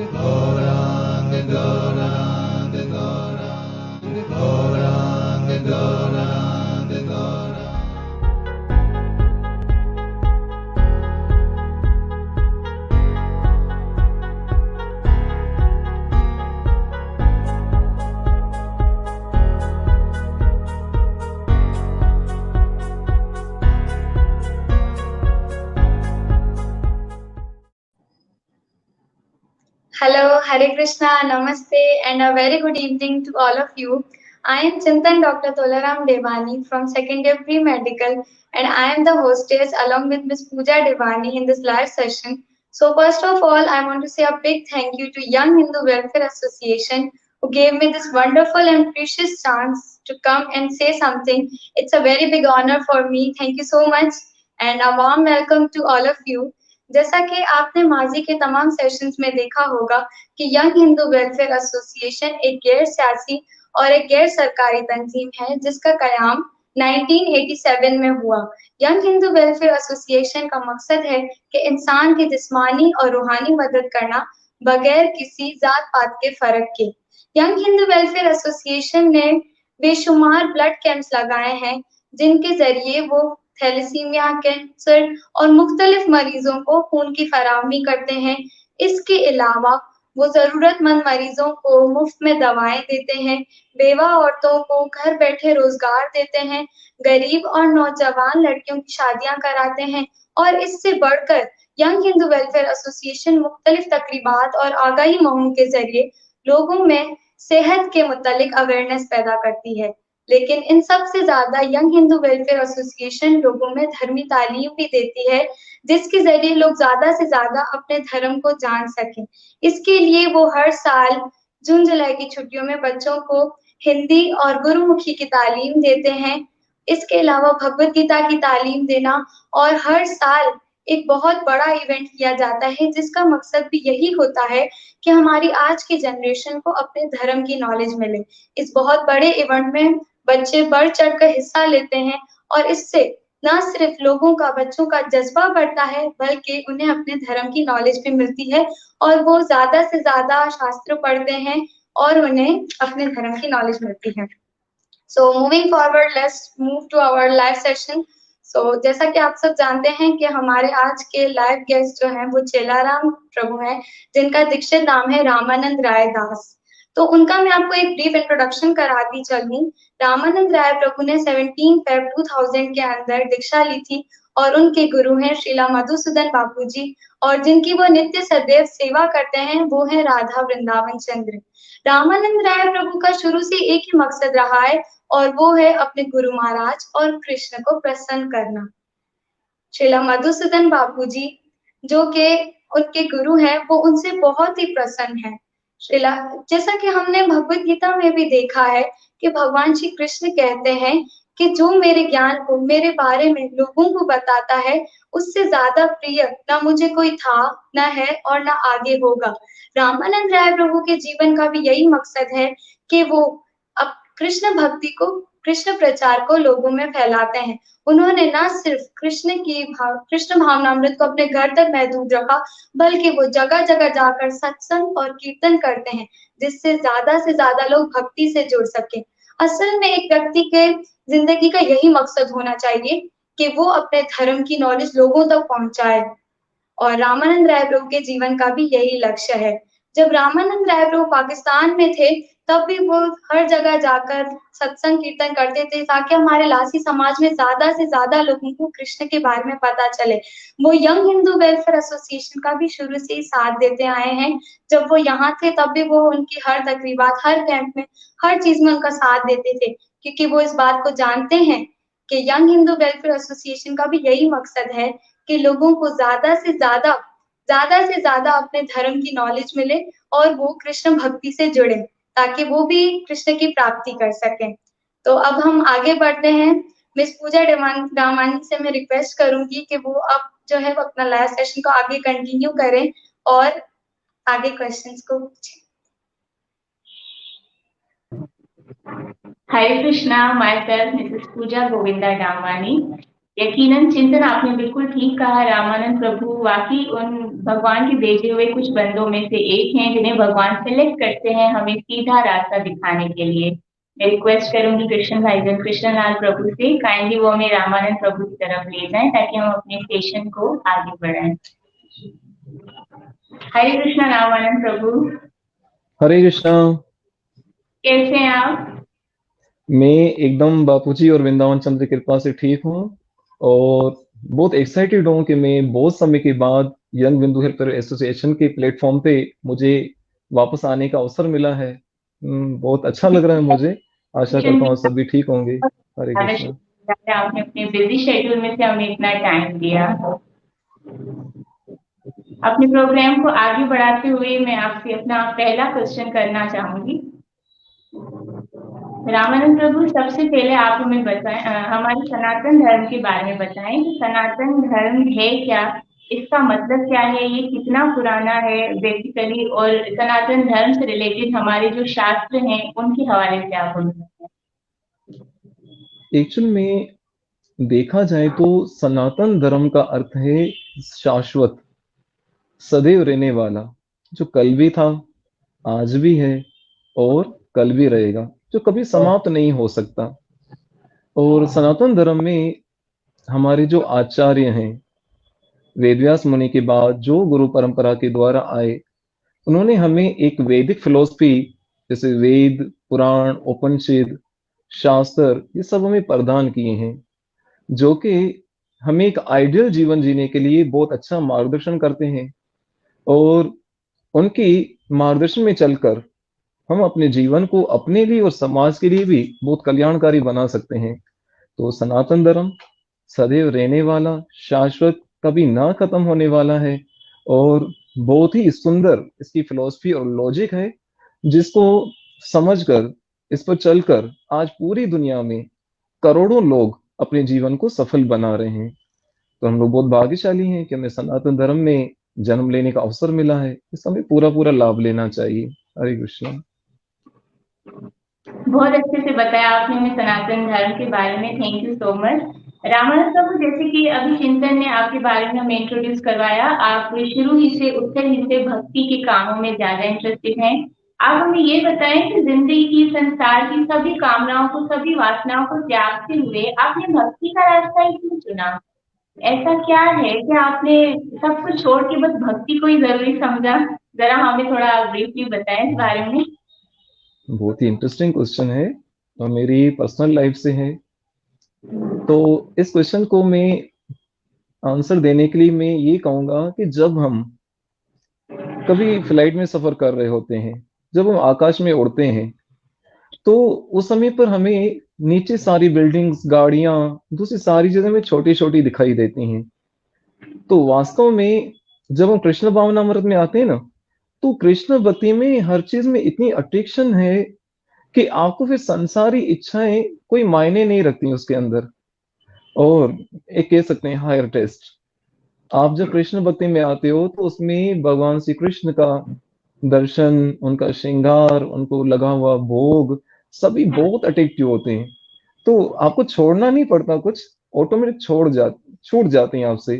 Gaurang, Gaurang, Gaurang, Gaurang, Gaurang, Gaurang. Hello, Hare Krishna, Namaste, and a very good evening to all of you. I am Chintan Dr. Tolaram Devani from Second Year Pre Medical, and I am the hostess along with Ms. Pooja Devani in this live session. So, first of all, I want to say a big thank you to Young Hindu Welfare Association who gave me this wonderful and precious chance to come and say something. It's a very big honor for me. Thank you so much, and a warm welcome to all of you. जैसा कि आपने माजी के तमाम sessions में देखा होगा कि यंग हिंदू वेलफेयर एसोसिएशन एक गैर सियासी और एक गैर सरकारी तंजीम है जिसका कयाम 1987 में हुआ। यंग हिंदू वेलफेयर एसोसिएशन का मकसद है कि इंसान की जिस्मानी और रूहानी मदद करना बगैर किसी जात पात के फर्क के। यंग हिंदू वेलफेयर एसोसिएशन ने बेशुमार ब्लड कैंप्स लगाए हैं जिनके जरिए वो थैलेसीमिया, कैंसर और मुख्तलिफ मरीजों को खून की फराहमी करते हैं। इसके अलावा वो जरूरतमंद मरीजों को मुफ्त में दवाएं देते हैं, बेवा औरतों को घर बैठे रोजगार देते हैं, गरीब और नौजवान लड़कियों की शादियां कराते हैं और इससे बढ़कर यंग हिंदू वेलफेयर एसोसिएशन मुख्तलिफ तकरीबात और आगाही मुहिम के जरिए लोगों में सेहत के मुतालिक अवेयरनेस पैदा करती है। लेकिन इन सब से ज्यादा यंग हिंदू वेलफेयर एसोसिएशन लोगों में धर्मी तालीम भी देती है जिसके जरिए लोग ज्यादा से ज्यादा अपने धर्म को जान सकें। इसके लिए वो हर साल जून जुलाई की छुट्टियों में बच्चों को हिंदी और गुरुमुखी की तालीम देते हैं। इसके अलावा भगवत गीता की तालीम देना और हर साल एक बहुत बड़ा इवेंट किया जाता है जिसका मकसद भी यही होता है कि हमारी आज की जनरेशन को अपने धर्म की नॉलेज मिले। इस बहुत बड़े इवेंट में बच्चे बढ़ चढ़कर हिस्सा लेते हैं और इससे न सिर्फ लोगों का बच्चों का जज्बा बढ़ता है बल्कि उन्हें अपने धर्म की नॉलेज भी मिलती है और वो ज्यादा से ज्यादा शास्त्र पढ़ते हैं और उन्हें अपने धर्म की नॉलेज मिलती है। So moving forward, let's move to our live session. So जैसा कि आप सब जानते हैं कि हमारे आज के लाइव गेस्ट जो हैं वो चेलाराम प्रभु हैं जिनका दीक्षित नाम है रामानंद राय दास। तो उनका मैं आपको एक ब्रीफ इंट्रोडक्शन कराती चलूं। रामानंद राय प्रभु ने 17 फेब 2000 के अंदर दीक्षा ली थी और उनके गुरु हैं श्रीला मधुसूदन बापू जी और जिनकी वो नित्य सदैव सेवा करते हैं वो है राधा वृंदावन चंद्र। रामानंद राय प्रभु का शुरू से एक ही मकसद रहा है और वो है अपने गुरु महाराज और कृष्ण को प्रसन्न करना। श्रीला मधुसूदन बापू जी जो कि उनके गुरु हैं वो उनसे बहुत ही प्रसन्न है। श्रीला जैसा कि हमने भगवत गीता में भी देखा है कि भगवान श्री कृष्ण कहते हैं कि जो मेरे ज्ञान को मेरे बारे में लोगों को बताता है उससे ज्यादा प्रिय ना मुझे कोई था ना है और ना आगे होगा। रामानंद राय प्रभु के जीवन का भी यही मकसद है कि वो अब कृष्ण भक्ति को कृष्ण प्रचार को लोगों में फैलाते हैं। उन्होंने न सिर्फ कृष्ण भावनामृत को अपने घर तक महदूद रखा बल्कि वो जगह जगह जाकर सत्संग और कीर्तन करते हैं जिससे से ज्यादा लोग भक्ति से जुड़ सके। असल में एक व्यक्ति के जिंदगी का यही मकसद होना चाहिए कि वो अपने धर्म की नॉलेज लोगों तक पहुंचाए और रामानंद राय प्रभु के जीवन का भी यही लक्ष्य है। जब रामानंद राय प्रभु पाकिस्तान में थे तब भी वो हर जगह जाकर सत्संग कीर्तन करते थे ताकि हमारे लासी समाज में ज्यादा से ज्यादा लोगों को कृष्ण के बारे में पता चले। वो यंग हिंदू वेलफेयर एसोसिएशन का भी शुरू से ही साथ देते आए हैं। जब वो यहाँ थे तब भी वो उनकी हर तकरीबात हर कैंप में हर चीज में उनका साथ देते थे क्योंकि वो इस बात को जानते हैं कि यंग हिंदू वेलफेयर एसोसिएशन का भी यही मकसद है कि लोगों को ज्यादा से ज्यादा अपने धर्म की नॉलेज मिले और वो कृष्ण भक्ति से जुड़े ताकि वो भी कृष्ण की प्राप्ति कर सकें। तो अब हम आगे बढ़ते हैं। मिस पूजा रामानी से मैं रिक्वेस्ट करूंगी कि वो अब जो है वो अपना लाइव सेशन को आगे कंटिन्यू करें और आगे क्वेश्चंस को पूछें। Hare Krishna, myself Mrs. Pooja Govinda Damani. यकीनन चिंतन आपने बिल्कुल ठीक कहा। रामानंद प्रभु वाकई उन भगवान के भेजे हुए कुछ बंदों में से एक हैं जिन्हें भगवान सेलेक्ट करते हैं हमें सीधा रास्ता दिखाने के लिए। मैं रिक्वेस्ट करूंगी कृष्ण भाईजान कृष्ण लाल प्रभु से काइंडली वो हमें रामानंद प्रभु की तरफ ले जाएं ताकि हम अपने सेशन को आगे बढ़ाएं। हरे कृष्णा रामानंद प्रभु। हरे कृष्णा। कैसे हैं आप? मैं एकदम बापूजी और वृंदावन चंद्र की कृपा से ठीक हूँ और बहुत एक्साइटेड हूँ कि मैं बहुत समय के बाद यंग बिंदु हेल्पर एसोसिएशन के प्लेटफॉर्म पे मुझे वापस आने का अवसर मिला है। बहुत अच्छा लग रहा है मुझे। आशा करता हूँ सभी ठीक होंगे। हरे कृष्णा। आपने अपने बिजी शेड्यूल में से हमें इतना टाइम दिया। अपने प्रोग्राम को आगे बढ़ाते हुए मैं आपसे अपना पहला क्वेश्चन करना चाहूंगी। रामानंद प्रभु, सबसे पहले आप हमें बताएं, हमारे सनातन धर्म के बारे में बताएं कि सनातन धर्म है क्या, इसका मतलब क्या है, ये कितना पुराना है बेसिकली, और सनातन धर्म से रिलेटेड हमारे जो शास्त्र हैं उनके हवाले से आप हमें बताएं। एक्चुअल में देखा जाए तो सनातन धर्म का अर्थ है शाश्वत, सदैव रहने वाला, जो कल भी था, आज भी है और कल भी रहेगा, जो कभी समाप्त नहीं हो सकता। और सनातन धर्म में हमारे जो आचार्य हैं, वेदव्यास मुनि के बाद जो गुरु परंपरा के द्वारा आए, उन्होंने हमें एक वैदिक फिलॉसफी, जैसे वेद पुराण उपनिषद शास्त्र, ये सब हमें प्रदान किए हैं, जो कि हमें एक आइडियल जीवन जीने के लिए बहुत अच्छा मार्गदर्शन करते हैं। और उनकी मार्गदर्शन में चलकर हम अपने जीवन को अपने लिए और समाज के लिए भी बहुत कल्याणकारी बना सकते हैं। तो सनातन धर्म सदैव रहने वाला, शाश्वत, कभी ना खत्म होने वाला है और बहुत ही सुंदर इसकी फिलॉसफी और लॉजिक है, जिसको समझकर, इस पर चलकर आज पूरी दुनिया में करोड़ों लोग अपने जीवन को सफल बना रहे हैं। तो हम लोग बहुत भाग्यशाली हैं कि हमें सनातन धर्म में जन्म लेने का अवसर मिला है। इस हमें पूरा पूरा लाभ लेना चाहिए। हरे कृष्ण। बहुत अच्छे से बताया आपने हमें सनातन धर्म के बारे में। Thank you so much. Ramanand Prabhu, जैसे कि अभी चिंतन ने आपके बारे में हमें इंट्रोड्यूस करवाया, आप शुरू ही से उत्तर ही से भक्ति के कामों में ज्यादा इंटरेस्टेड हैं। आप हमें ये बताएं कि जिंदगी की, संसार की सभी कामनाओं को, सभी वासनाओं को त्यागते हुए आपने भक्ति का रास्ता ही क्यों चुना? ऐसा क्या है कि आपने सब कुछ छोड़ के बस भक्ति को ही जरूरी समझा? जरा हमें थोड़ा ब्रीफली बताएं इस बारे में। बहुत ही इंटरेस्टिंग क्वेश्चन है और मेरी पर्सनल लाइफ से है। तो इस क्वेश्चन को मैं आंसर देने के लिए मैं ये कहूंगा कि जब हम कभी फ्लाइट में सफर कर रहे होते हैं, जब हम आकाश में उड़ते हैं, तो उस समय पर हमें नीचे सारी बिल्डिंग्स, गाड़ियां, दूसरी सारी चीजें हमें छोटी छोटी दिखाई देती हैं। तो वास्तव में जब हम कृष्ण भावनामृत में आते हैं ना, तो कृष्ण भक्ति में हर चीज में इतनी अट्रैक्शन है कि आपको फिर संसारी इच्छाएं कोई मायने नहीं रखती उसके अंदर। और एक कह सकते हैं हायर टेस्ट। आप जब कृष्ण भक्ति में आते हो तो उसमें भगवान श्री कृष्ण का दर्शन, उनका श्रृंगार, उनको लगा हुआ भोग, सभी बहुत अट्रैक्टिव होते हैं। तो आपको छोड़ना नहीं पड़ता कुछ, ऑटोमेटिक छूट जाते हैं आपसे।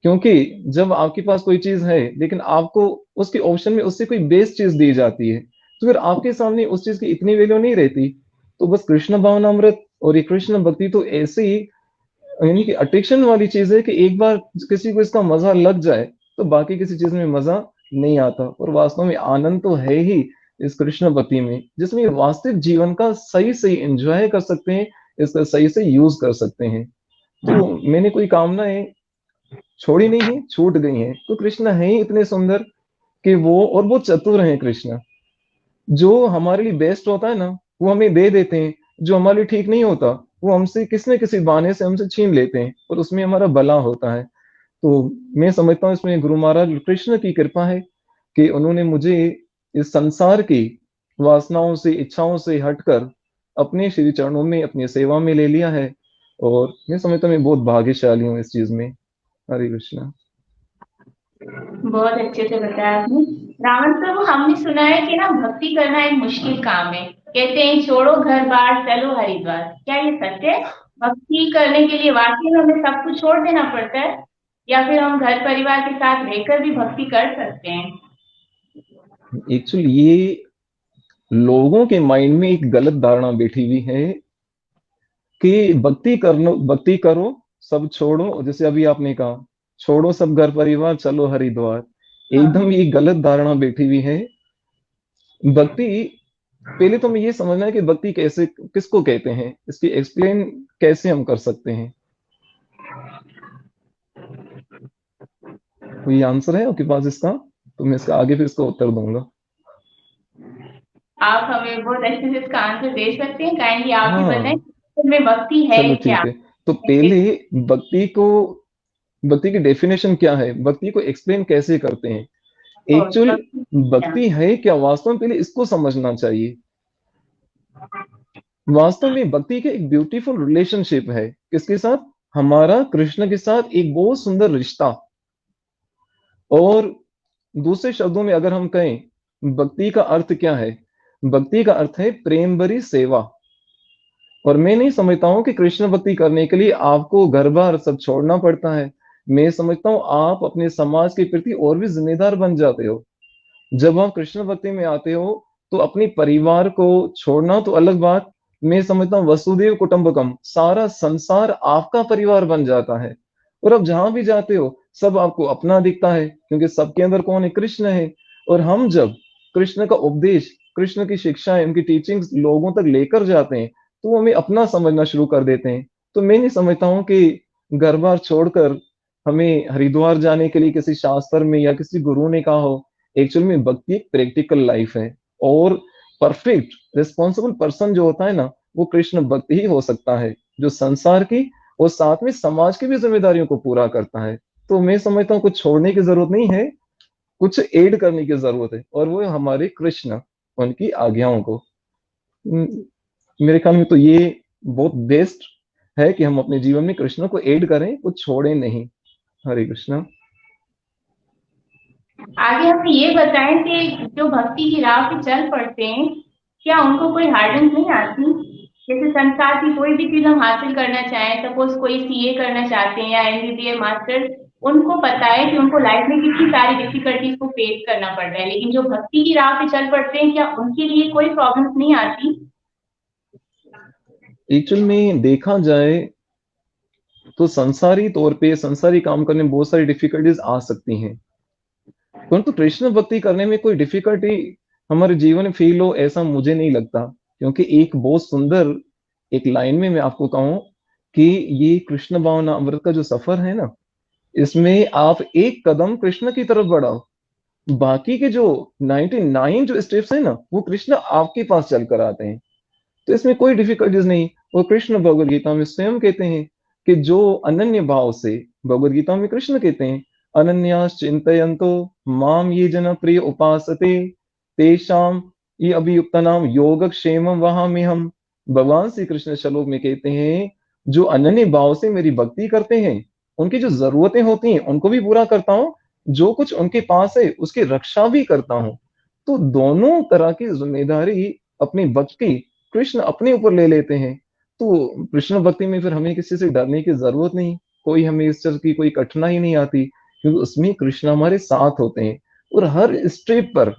क्योंकि जब आपके पास कोई चीज है लेकिन आपको उसके ऑप्शन में उससे कोई बेस्ट चीज दी जाती है, तो फिर आपके सामने उस चीज की इतनी वैल्यू नहीं रहती। तो बस कृष्ण भावनामृत और ये कृष्ण भक्ति तो ऐसे ही, यानी कि अट्रैक्शन वाली चीज है कि एक बार किसी को इसका मजा लग जाए तो बाकी किसी चीज में मजा नहीं आता। और वास्तव में आनंद तो है ही इस कृष्ण भक्ति में, जिसमें वास्तविक जीवन का सही सही एंजॉय कर सकते हैं, इसका सही से यूज कर सकते हैं। तो मैंने कोई कामनाएं छोड़ी नहीं है, छूट गई हैं। तो कृष्ण है ही इतने सुंदर कि वो, और वो चतुर हैं कृष्ण। जो हमारे लिए बेस्ट होता है ना, वो हमें दे देते हैं। जो हमारे लिए ठीक नहीं होता, वो हमसे किसी न किसी बहाने से हमसे छीन लेते हैं, और उसमें हमारा भला होता है। तो मैं समझता हूँ इसमें गुरु महाराज कृष्ण की कृपा है कि उन्होंने मुझे इस संसार की वासनाओं से, इच्छाओं से हटकर अपने श्री चरणों में, अपनी सेवा में ले लिया है। और मैं समझता हूँ मैं बहुत भाग्यशाली हूँ इस चीज में। हरे कृष्णा। बहुत अच्छे से बताया आपने। रावण प्रभु, हमने सुना है कि ना भक्ति करना एक मुश्किल काम है। कहते हैं छोड़ो घर बार चलो हरिद्वार, क्या ये सच है? भक्ति करने के लिए वाकई में हमें सब कुछ छोड़ देना पड़ता है, या फिर हम घर परिवार के साथ रहकर भी भक्ति कर सकते हैं? एक्चुअली ये लोगों के माइंड में एक गलत धारणा बैठी हुई है कि भक्ति करो, सब छोड़ो, जैसे अभी आपने कहा छोड़ो सब घर परिवार, चलो हरिद्वार। एकदम ये गलत धारणा बैठी हुई है। भक्ति, पहले तो हमें ये समझना है कि भक्ति कैसे, किसको कहते हैं, इसकी एक्सप्लेन कैसे हम कर सकते हैं। कोई आंसर है आपके पास इसका? तो मैं इसका आगे फिर इसका उत्तर दूंगा। आप हमें बहुत अच्छे से इसका आंसर दे सकते हैं, काइंडली आप ही हाँ बताएं में भक्ति है चलो क्या? ठीक है। तो पहले भक्ति की डेफिनेशन क्या है, भक्ति को एक्सप्लेन कैसे करते हैं, एक्चुअल भक्ति है क्या वास्तव में, पहले इसको समझना चाहिए। वास्तव में भक्ति के एक ब्यूटीफुल रिलेशनशिप है, किसके साथ? हमारा कृष्ण के साथ एक बहुत सुंदर रिश्ता। और दूसरे शब्दों में अगर हम कहें भक्ति का अर्थ क्या है, भक्ति का अर्थ है प्रेम भरी सेवा। और मैं नहीं समझता हूं कि कृष्ण भक्ति करने के लिए आपको घर बार सब छोड़ना पड़ता है। मैं समझता हूं आप अपने समाज के प्रति और भी जिम्मेदार बन जाते हो। जब आप कृष्ण भक्ति में आते हो तो अपने परिवार को छोड़ना तो अलग बात, मैं समझता हूँ वसुदेव कुटुंबकम, सारा संसार आपका परिवार बन जाता है। और अब जहां भी जाते हो सब आपको अपना दिखता है, क्योंकि सबके अंदर कौन है? कृष्ण है। और हम जब कृष्ण का उपदेश, कृष्ण की शिक्षाएं, उनकी टीचिंग्स लोगों तक लेकर जाते हैं तो वो हमें अपना समझना शुरू कर देते हैं। तो मैं नहीं समझता हूँ कि घर बार छोड़कर हमें हरिद्वार जाने के लिए किसी शास्त्र में या किसी गुरु ने कहा हो। एक्चुअल में भक्ति एक प्रैक्टिकल लाइफ है, और परफेक्ट रिस्पॉन्सिबल पर्सन जो होता है ना, वो कृष्ण भक्त ही हो सकता है, जो संसार की और साथ में समाज की भी जिम्मेदारियों को पूरा करता है। तो मैं समझता हूँ कुछ छोड़ने की जरूरत नहीं है, कुछ ऐड करने की जरूरत है, और वो है हमारे कृष्ण, उनकी आज्ञाओं को। मेरे ख्याल में तो ये बहुत बेस्ट है कि हम अपने जीवन में कृष्ण को ऐड करें, कुछ छोड़े नहीं। हरे कृष्णा। आगे हमें ये बताएं कि जो भक्ति की राह पे चल पड़ते हैं, क्या उनको कोई हार्डन नहीं आती? जैसे संसार की कोई भी चीज हम हासिल करना चाहें, सपोज कोई सीए करना चाहते हैं या एमबीबीएस मास्टर, उनको पता है कि उनको लाइफ में कितनी सारी डिफिकल्टीज को फेस करना पड़ रहा है, लेकिन जो भक्ति की राह पे चल पड़ते हैं, क्या उनके लिए कोई प्रॉब्लम नहीं आती? एक्चुअल में देखा जाए तो संसारी तौर पे संसारी काम करने में बहुत सारी डिफिकल्टीज आ सकती हैं, परंतु कृष्ण भक्ति करने में कोई डिफिकल्टी हमारे जीवन में फील हो ऐसा मुझे नहीं लगता। क्योंकि एक बहुत सुंदर एक लाइन में मैं आपको कहूं कि ये कृष्ण भावना अमृत का जो सफर है ना, इसमें आप एक कदम कृष्ण की तरफ बढ़ाओ, बाकी के जो 99 जो स्टेप्स है ना, वो कृष्ण आपके पास चलकर आते हैं। तो इसमें कोई डिफिकल्टीज नहीं। और कृष्ण भगवद गीता में स्वयं कहते हैं कि जो अनन्य भाव से, भगवद गीता में कृष्ण कहते हैं अनन्यास चिंतयन्तो माम ये जन प्रिय उपासते तेषाम ये अभियुक्त नाम योगक्षेम वहां हम। भगवान श्री कृष्ण श्लोक में कहते हैं जो अनन्य भाव से मेरी भक्ति करते हैं, उनकी जो जरूरतें होती हैं उनको भी पूरा करता हूँ, जो कुछ उनके पास है उसकी रक्षा भी करता हूँ। तो दोनों तरह की जिम्मेदारी अपनी भक्ति कृष्ण अपने ऊपर ले लेते हैं। तो कृष्ण भक्ति में फिर हमें किसी से डरने की जरूरत नहीं, कोई हमें इस तरह की कोई कठिनाई नहीं आती, क्योंकि उसमें कृष्ण हमारे साथ होते हैं। और हर स्टेप पर,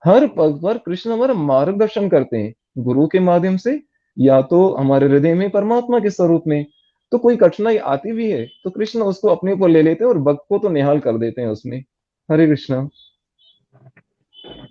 हर पग पर कृष्ण हमारा मार्गदर्शन करते हैं, गुरु के माध्यम से या तो हमारे हृदय में परमात्मा के स्वरूप में। तो कोई कठिनाई आती भी है तो कृष्ण उसको अपने ऊपर ले लेते हैं और भक्त को तो निहाल कर देते हैं उसमें। हरे कृष्णा।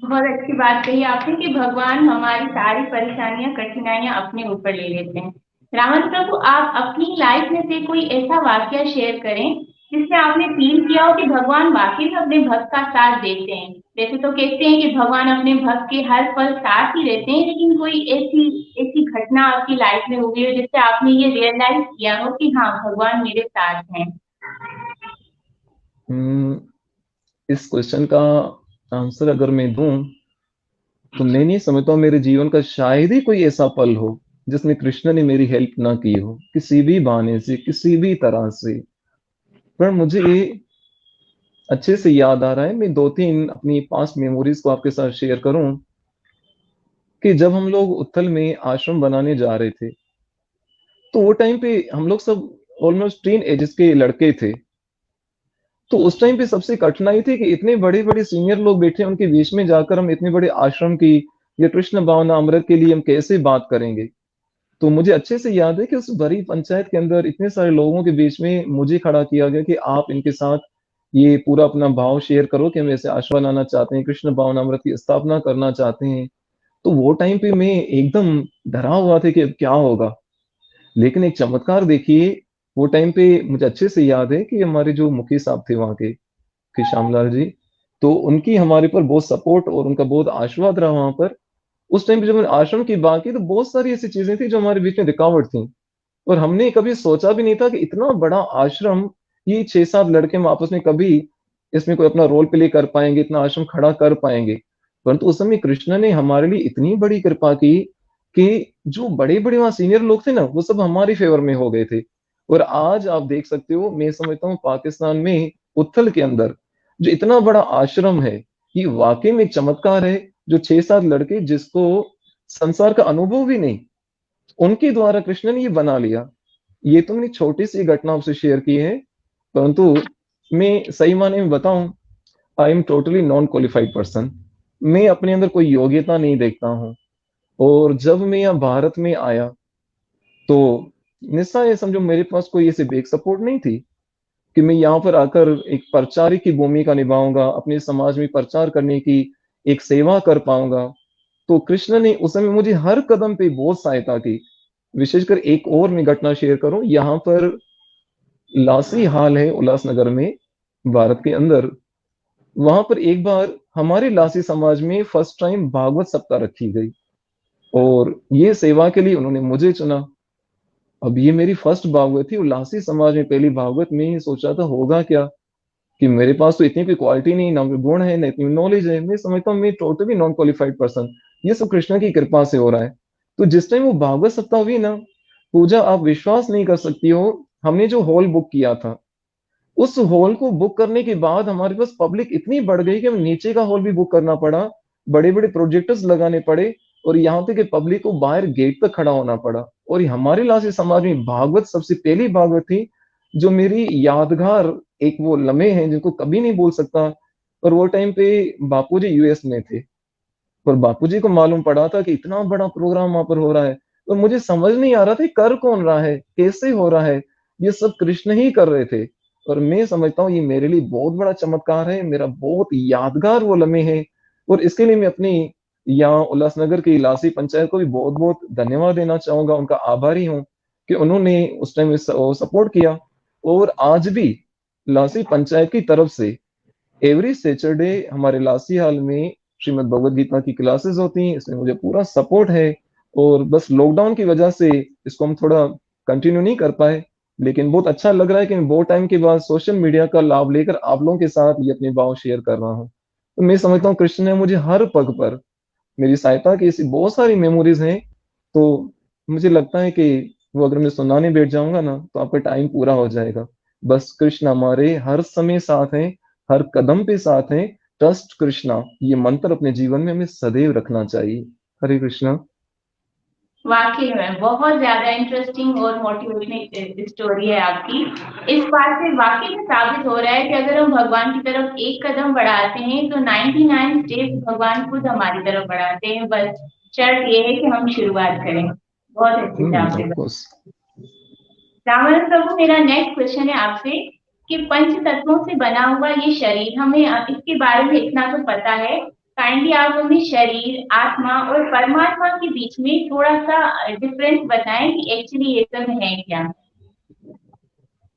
बहुत अच्छी बात कही आपने कि भगवान हमारी सारी परेशानियां, कठिनाइयां अपने ऊपर ले लेते हैं। रामन प्रभु, आप अपनी लाइफ में से कोई ऐसा वाकया शेयर करें जिससे आपने फील किया हो कि भगवान वाकई में अपने भक्त का साथ देते हैं। वैसे तो कहते हैं कि भगवान अपने भक्त के हर पल साथ ही रहते हैं, लेकिन कोई ऐसी ऐसी घटना आपकी लाइफ में हुई हो जिससे आपने ये रियलाइज किया हो कि हाँ, भगवान मेरे साथ हैं। इस क्वेश्चन का आंसर अगर मैं दूं तो मैं नहीं समझता हूँ मेरे जीवन का शायद ही कोई ऐसा पल हो जिसमें कृष्ण ने मेरी हेल्प ना की हो, किसी भी बहाने से, किसी भी तरह से। पर मुझे ये अच्छे से याद आ रहा है, मैं दो तीन अपनी पास्ट मेमोरीज को आपके साथ शेयर करूं कि जब हम लोग उत्थल में आश्रम बनाने जा रहे थे तो वो टाइम पे हम लोग सब ऑलमोस्ट टीन एजेस के लड़के थे। तो उस टाइम पे सबसे कठिनाई थी कि इतने बड़े बड़े सीनियर लोग बैठे हैं, उनके बीच में जाकर हम इतने बड़े आश्रम की या कृष्ण भावना अमृत के लिए हम कैसे बात करेंगे। तो मुझे अच्छे से याद है कि उस बड़ी पंचायत के अंदर इतने सारे लोगों के बीच में मुझे खड़ा किया गया कि आप इनके साथ ये पूरा अपना भाव शेयर करो कि हम ऐसे आश्रम बनाना चाहते हैं, कृष्ण भावना अमृत की स्थापना करना चाहते हैं। तो वो टाइम पे मैं एकदम डरा हुआ था कि अब क्या होगा। लेकिन एक चमत्कार देखिए, वो टाइम पे मुझे अच्छे से याद है कि हमारे जो मुखी साहब थे वहां के श्यामलाल जी, तो उनकी हमारे पर बहुत सपोर्ट और उनका बहुत आशीर्वाद रहा वहां पर। उस टाइम पे जब मैंने आश्रम की बात की तो बहुत सारी ऐसी चीजें थी जो हमारे बीच में रुकावट थी, और हमने कभी सोचा भी नहीं था कि इतना बड़ा आश्रम, ये 6-7 लड़के हम आपस में कभी इसमें कोई अपना रोल प्ले कर पाएंगे, इतना आश्रम खड़ा कर पाएंगे। परंतु उस समय कृष्ण ने हमारे लिए इतनी बड़ी कृपा की कि जो बड़े बड़े वहां सीनियर लोग थे ना, वो सब हमारे फेवर में हो गए थे। और आज आप देख सकते हो, मैं समझता हूँ पाकिस्तान में उथल के अंदर जो इतना बड़ा आश्रम है, ये वाकई में एक चमत्कार है। जो 6-7 लड़के जिसको संसार का अनुभव भी नहीं, उनके द्वारा कृष्ण ने ये बना लिया। ये तो मैंने छोटी सी घटना आपसे शेयर की है, परंतु मैं सही माने में बताऊं, I am totally non qualified person. मैं अपने अंदर कोई योग्यता नहीं देखता हूँ। और जब मैं यहाँ भारत में आया तो निस्संदेह समझो मेरे पास कोई ऐसे बैक सपोर्ट नहीं थी कि मैं यहाँ पर आकर एक प्रचारक की भूमिका निभाऊंगा, अपने समाज में प्रचार करने की एक सेवा कर पाऊंगा। तो कृष्ण ने उस समय मुझे हर कदम पे बहुत सहायता की। विशेषकर एक और मैं घटना शेयर करूं, यहाँ पर लासी हाल है उल्लासनगर में, भारत के अंदर। वहां पर एक बार हमारे लासी समाज में फर्स्ट टाइम भागवत सप्ताह रखी गई, और ये सेवा के लिए उन्होंने मुझे चुना। अब ये मेरी फर्स्ट भागवत थी, और लासी समाज में पहली भागवत में ही सोचा था होगा क्या, कि मेरे पास तो इतनी कोई क्वालिटी नहीं, ना कोई गुण है, ना इतनी नॉलेज है। मैं समझता हूँ मैं टोटली नॉन क्वालिफाइड पर्सन। ये सब कृष्ण की कृपा से हो रहा है। तो जिस टाइम वो भागवत सप्ताह हुई ना, पूजा, आप विश्वास नहीं कर सकती हो, हमने जो हॉल बुक किया था, उस हॉल को बुक करने के बाद हमारे पास पब्लिक इतनी बढ़ गई कि हमें नीचे का हॉल भी बुक करना पड़ा, बड़े बड़े प्रोजेक्टर्स लगाने पड़े, और यहाँ तक कि पब्लिक को बाहर गेट तक खड़ा होना पड़ा। और ये हमारे लासी समाज में भागवत सबसे पहली भागवत थी, जो मेरी यादगार एक वो लम्हे हैं जिनको कभी नहीं भूल सकता। और वो टाइम पे बापूजी यूएस में थे, और बापूजी को मालूम पड़ा था कि इतना बड़ा प्रोग्राम वहां पर हो रहा है, और मुझे समझ नहीं आ रहा था कर कौन रहा है, कैसे हो रहा है। ये सब कृष्ण ही कर रहे थे। और मैं समझता हूँ ये मेरे लिए बहुत बड़ा चमत्कार है, मेरा बहुत यादगार वो लम्हे है। और इसके लिए मैं अपनी यहाँ उल्लासनगर की लासी पंचायत को भी बहुत बहुत धन्यवाद देना चाहूंगा, उनका आभारी हूँ कि उन्होंने उस टाइम सपोर्ट किया। और आज भी लासी पंचायत की तरफ से एवरी सैटरडे हमारे लासी हाल में श्रीमद् भगवद गीता की क्लासेस होती हैं, इसमें मुझे पूरा सपोर्ट है। और बस लॉकडाउन की वजह से इसको हम थोड़ा कंटिन्यू नहीं कर पाए, लेकिन बहुत अच्छा लग रहा है कि मैं बहुत टाइम के बाद सोशल मीडिया का लाभ लेकर आप लोगों के साथ ये अपने भाव शेयर कर रहा हूँ। तो मैं समझता हूँ कृष्ण ने मुझे हर पग पर मेरी सहायता की, ऐसी बहुत सारी मेमोरीज हैं। तो मुझे लगता है कि वो अगर मैं सुनाने बैठ जाऊंगा ना तो आपका टाइम पूरा हो जाएगा। बस कृष्ण हमारे हर समय साथ हैं, हर कदम पे साथ हैं। ट्रस्ट कृष्णा, ये मंत्र अपने जीवन में हमें सदैव रखना चाहिए। हरे कृष्णा। वाकई में बहुत ज्यादा इंटरेस्टिंग और मोटिवेशनल स्टोरी है आपकी। इस बात से वाकई में साबित हो रहा है कि अगर हम भगवान की तरफ एक कदम बढ़ाते हैं तो 99 स्टेप भगवान खुद हमारी तरफ बढ़ाते हैं। बस शर्त ये है कि हम शुरुआत करें। बहुत अच्छे से आपने ऑफ बताया। कोर्स। रामानंद प्रभु, मेरा नेक्स्ट क्वेश्चन है आपसे कि पंच तत्वों से बना हुआ ये शरीर, हमें इसके बारे में इतना तो पता है, काइंडली आप हमें शरीर, आत्मा और परमात्मा के बीच में थोड़ा सा डिफरेंस बताएं कि एक्चुअली ये सब है क्या।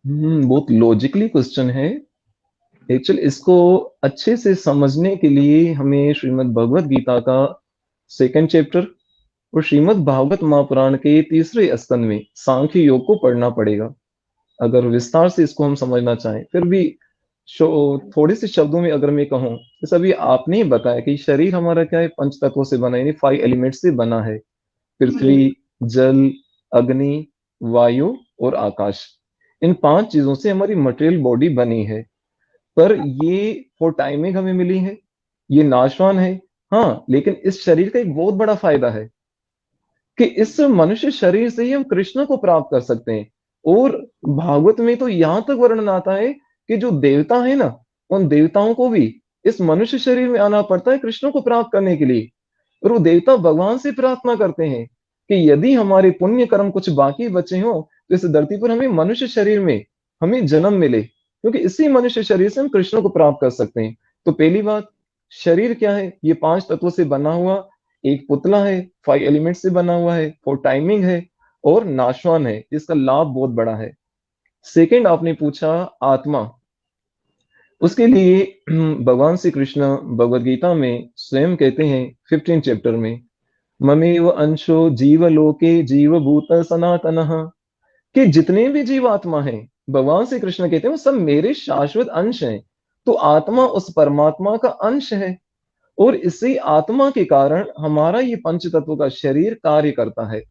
बहुत लॉजिकली क्वेश्चन है। एक्चुअली इसको अच्छे से समझने के लिए हमें श्रीमद् भगवत गीता का सेकंड चैप्टर और श्रीमद् भागवत महापुराण के तीसरे स्कंद में सांख्य योग को पढ़ना पड़ेगा, अगर विस्तार से इसको हम समझना चाहें। फिर भी थोड़े से शब्दों में अगर मैं कहूँ, जैसे अभी आपने ही बताया कि शरीर हमारा क्या है, पंच तत्वों से बना, यानी 5 एलिमेंट्स से बना है। जी। पृथ्वी, जल, अग्नि, वायु और आकाश, इन 5 चीजों से हमारी मटेरियल बॉडी बनी है। पर ये फॉर टाइमिंग हमें मिली है, ये नाशवान है। हाँ, लेकिन इस शरीर का एक बहुत बड़ा फायदा है कि इस मनुष्य शरीर से ही हम कृष्ण को प्राप्त कर सकते हैं। और भागवत में तो यहां तक वर्णन आता है कि जो देवता है ना, उन देवताओं को भी इस मनुष्य शरीर में आना पड़ता है कृष्ण को प्राप्त करने के लिए। और वो देवता भगवान से प्रार्थना करते हैं कि यदि हमारे पुण्य कर्म कुछ बाकी बचे हो तो इस धरती पर हमें मनुष्य शरीर में हमें जन्म मिले, क्योंकि इसी मनुष्य शरीर से हम कृष्ण को प्राप्त कर सकते हैं। तो पहली बात, शरीर क्या है? ये 5 तत्वों से बना हुआ एक पुतला है, 5 एलिमेंट से बना हुआ है, फॉर टाइमिंग है और नाशवान है, जिसका लाभ बहुत बड़ा है। सेकंड आपने पूछा आत्मा, उसके लिए भगवान श्री कृष्ण भगवद गीता में स्वयं कहते हैं 15 चैप्टर में, ममेव अंशो जीवलोके जीवभूत सनातनः, कि जितने भी जीवात्मा हैं, भगवान श्री कृष्ण कहते हैं वो सब मेरे शाश्वत अंश हैं। तो आत्मा उस परमात्मा का अंश है, और इसी आत्मा के कारण हमारा ये पंच तत्वों का शरीर कार्य करता है।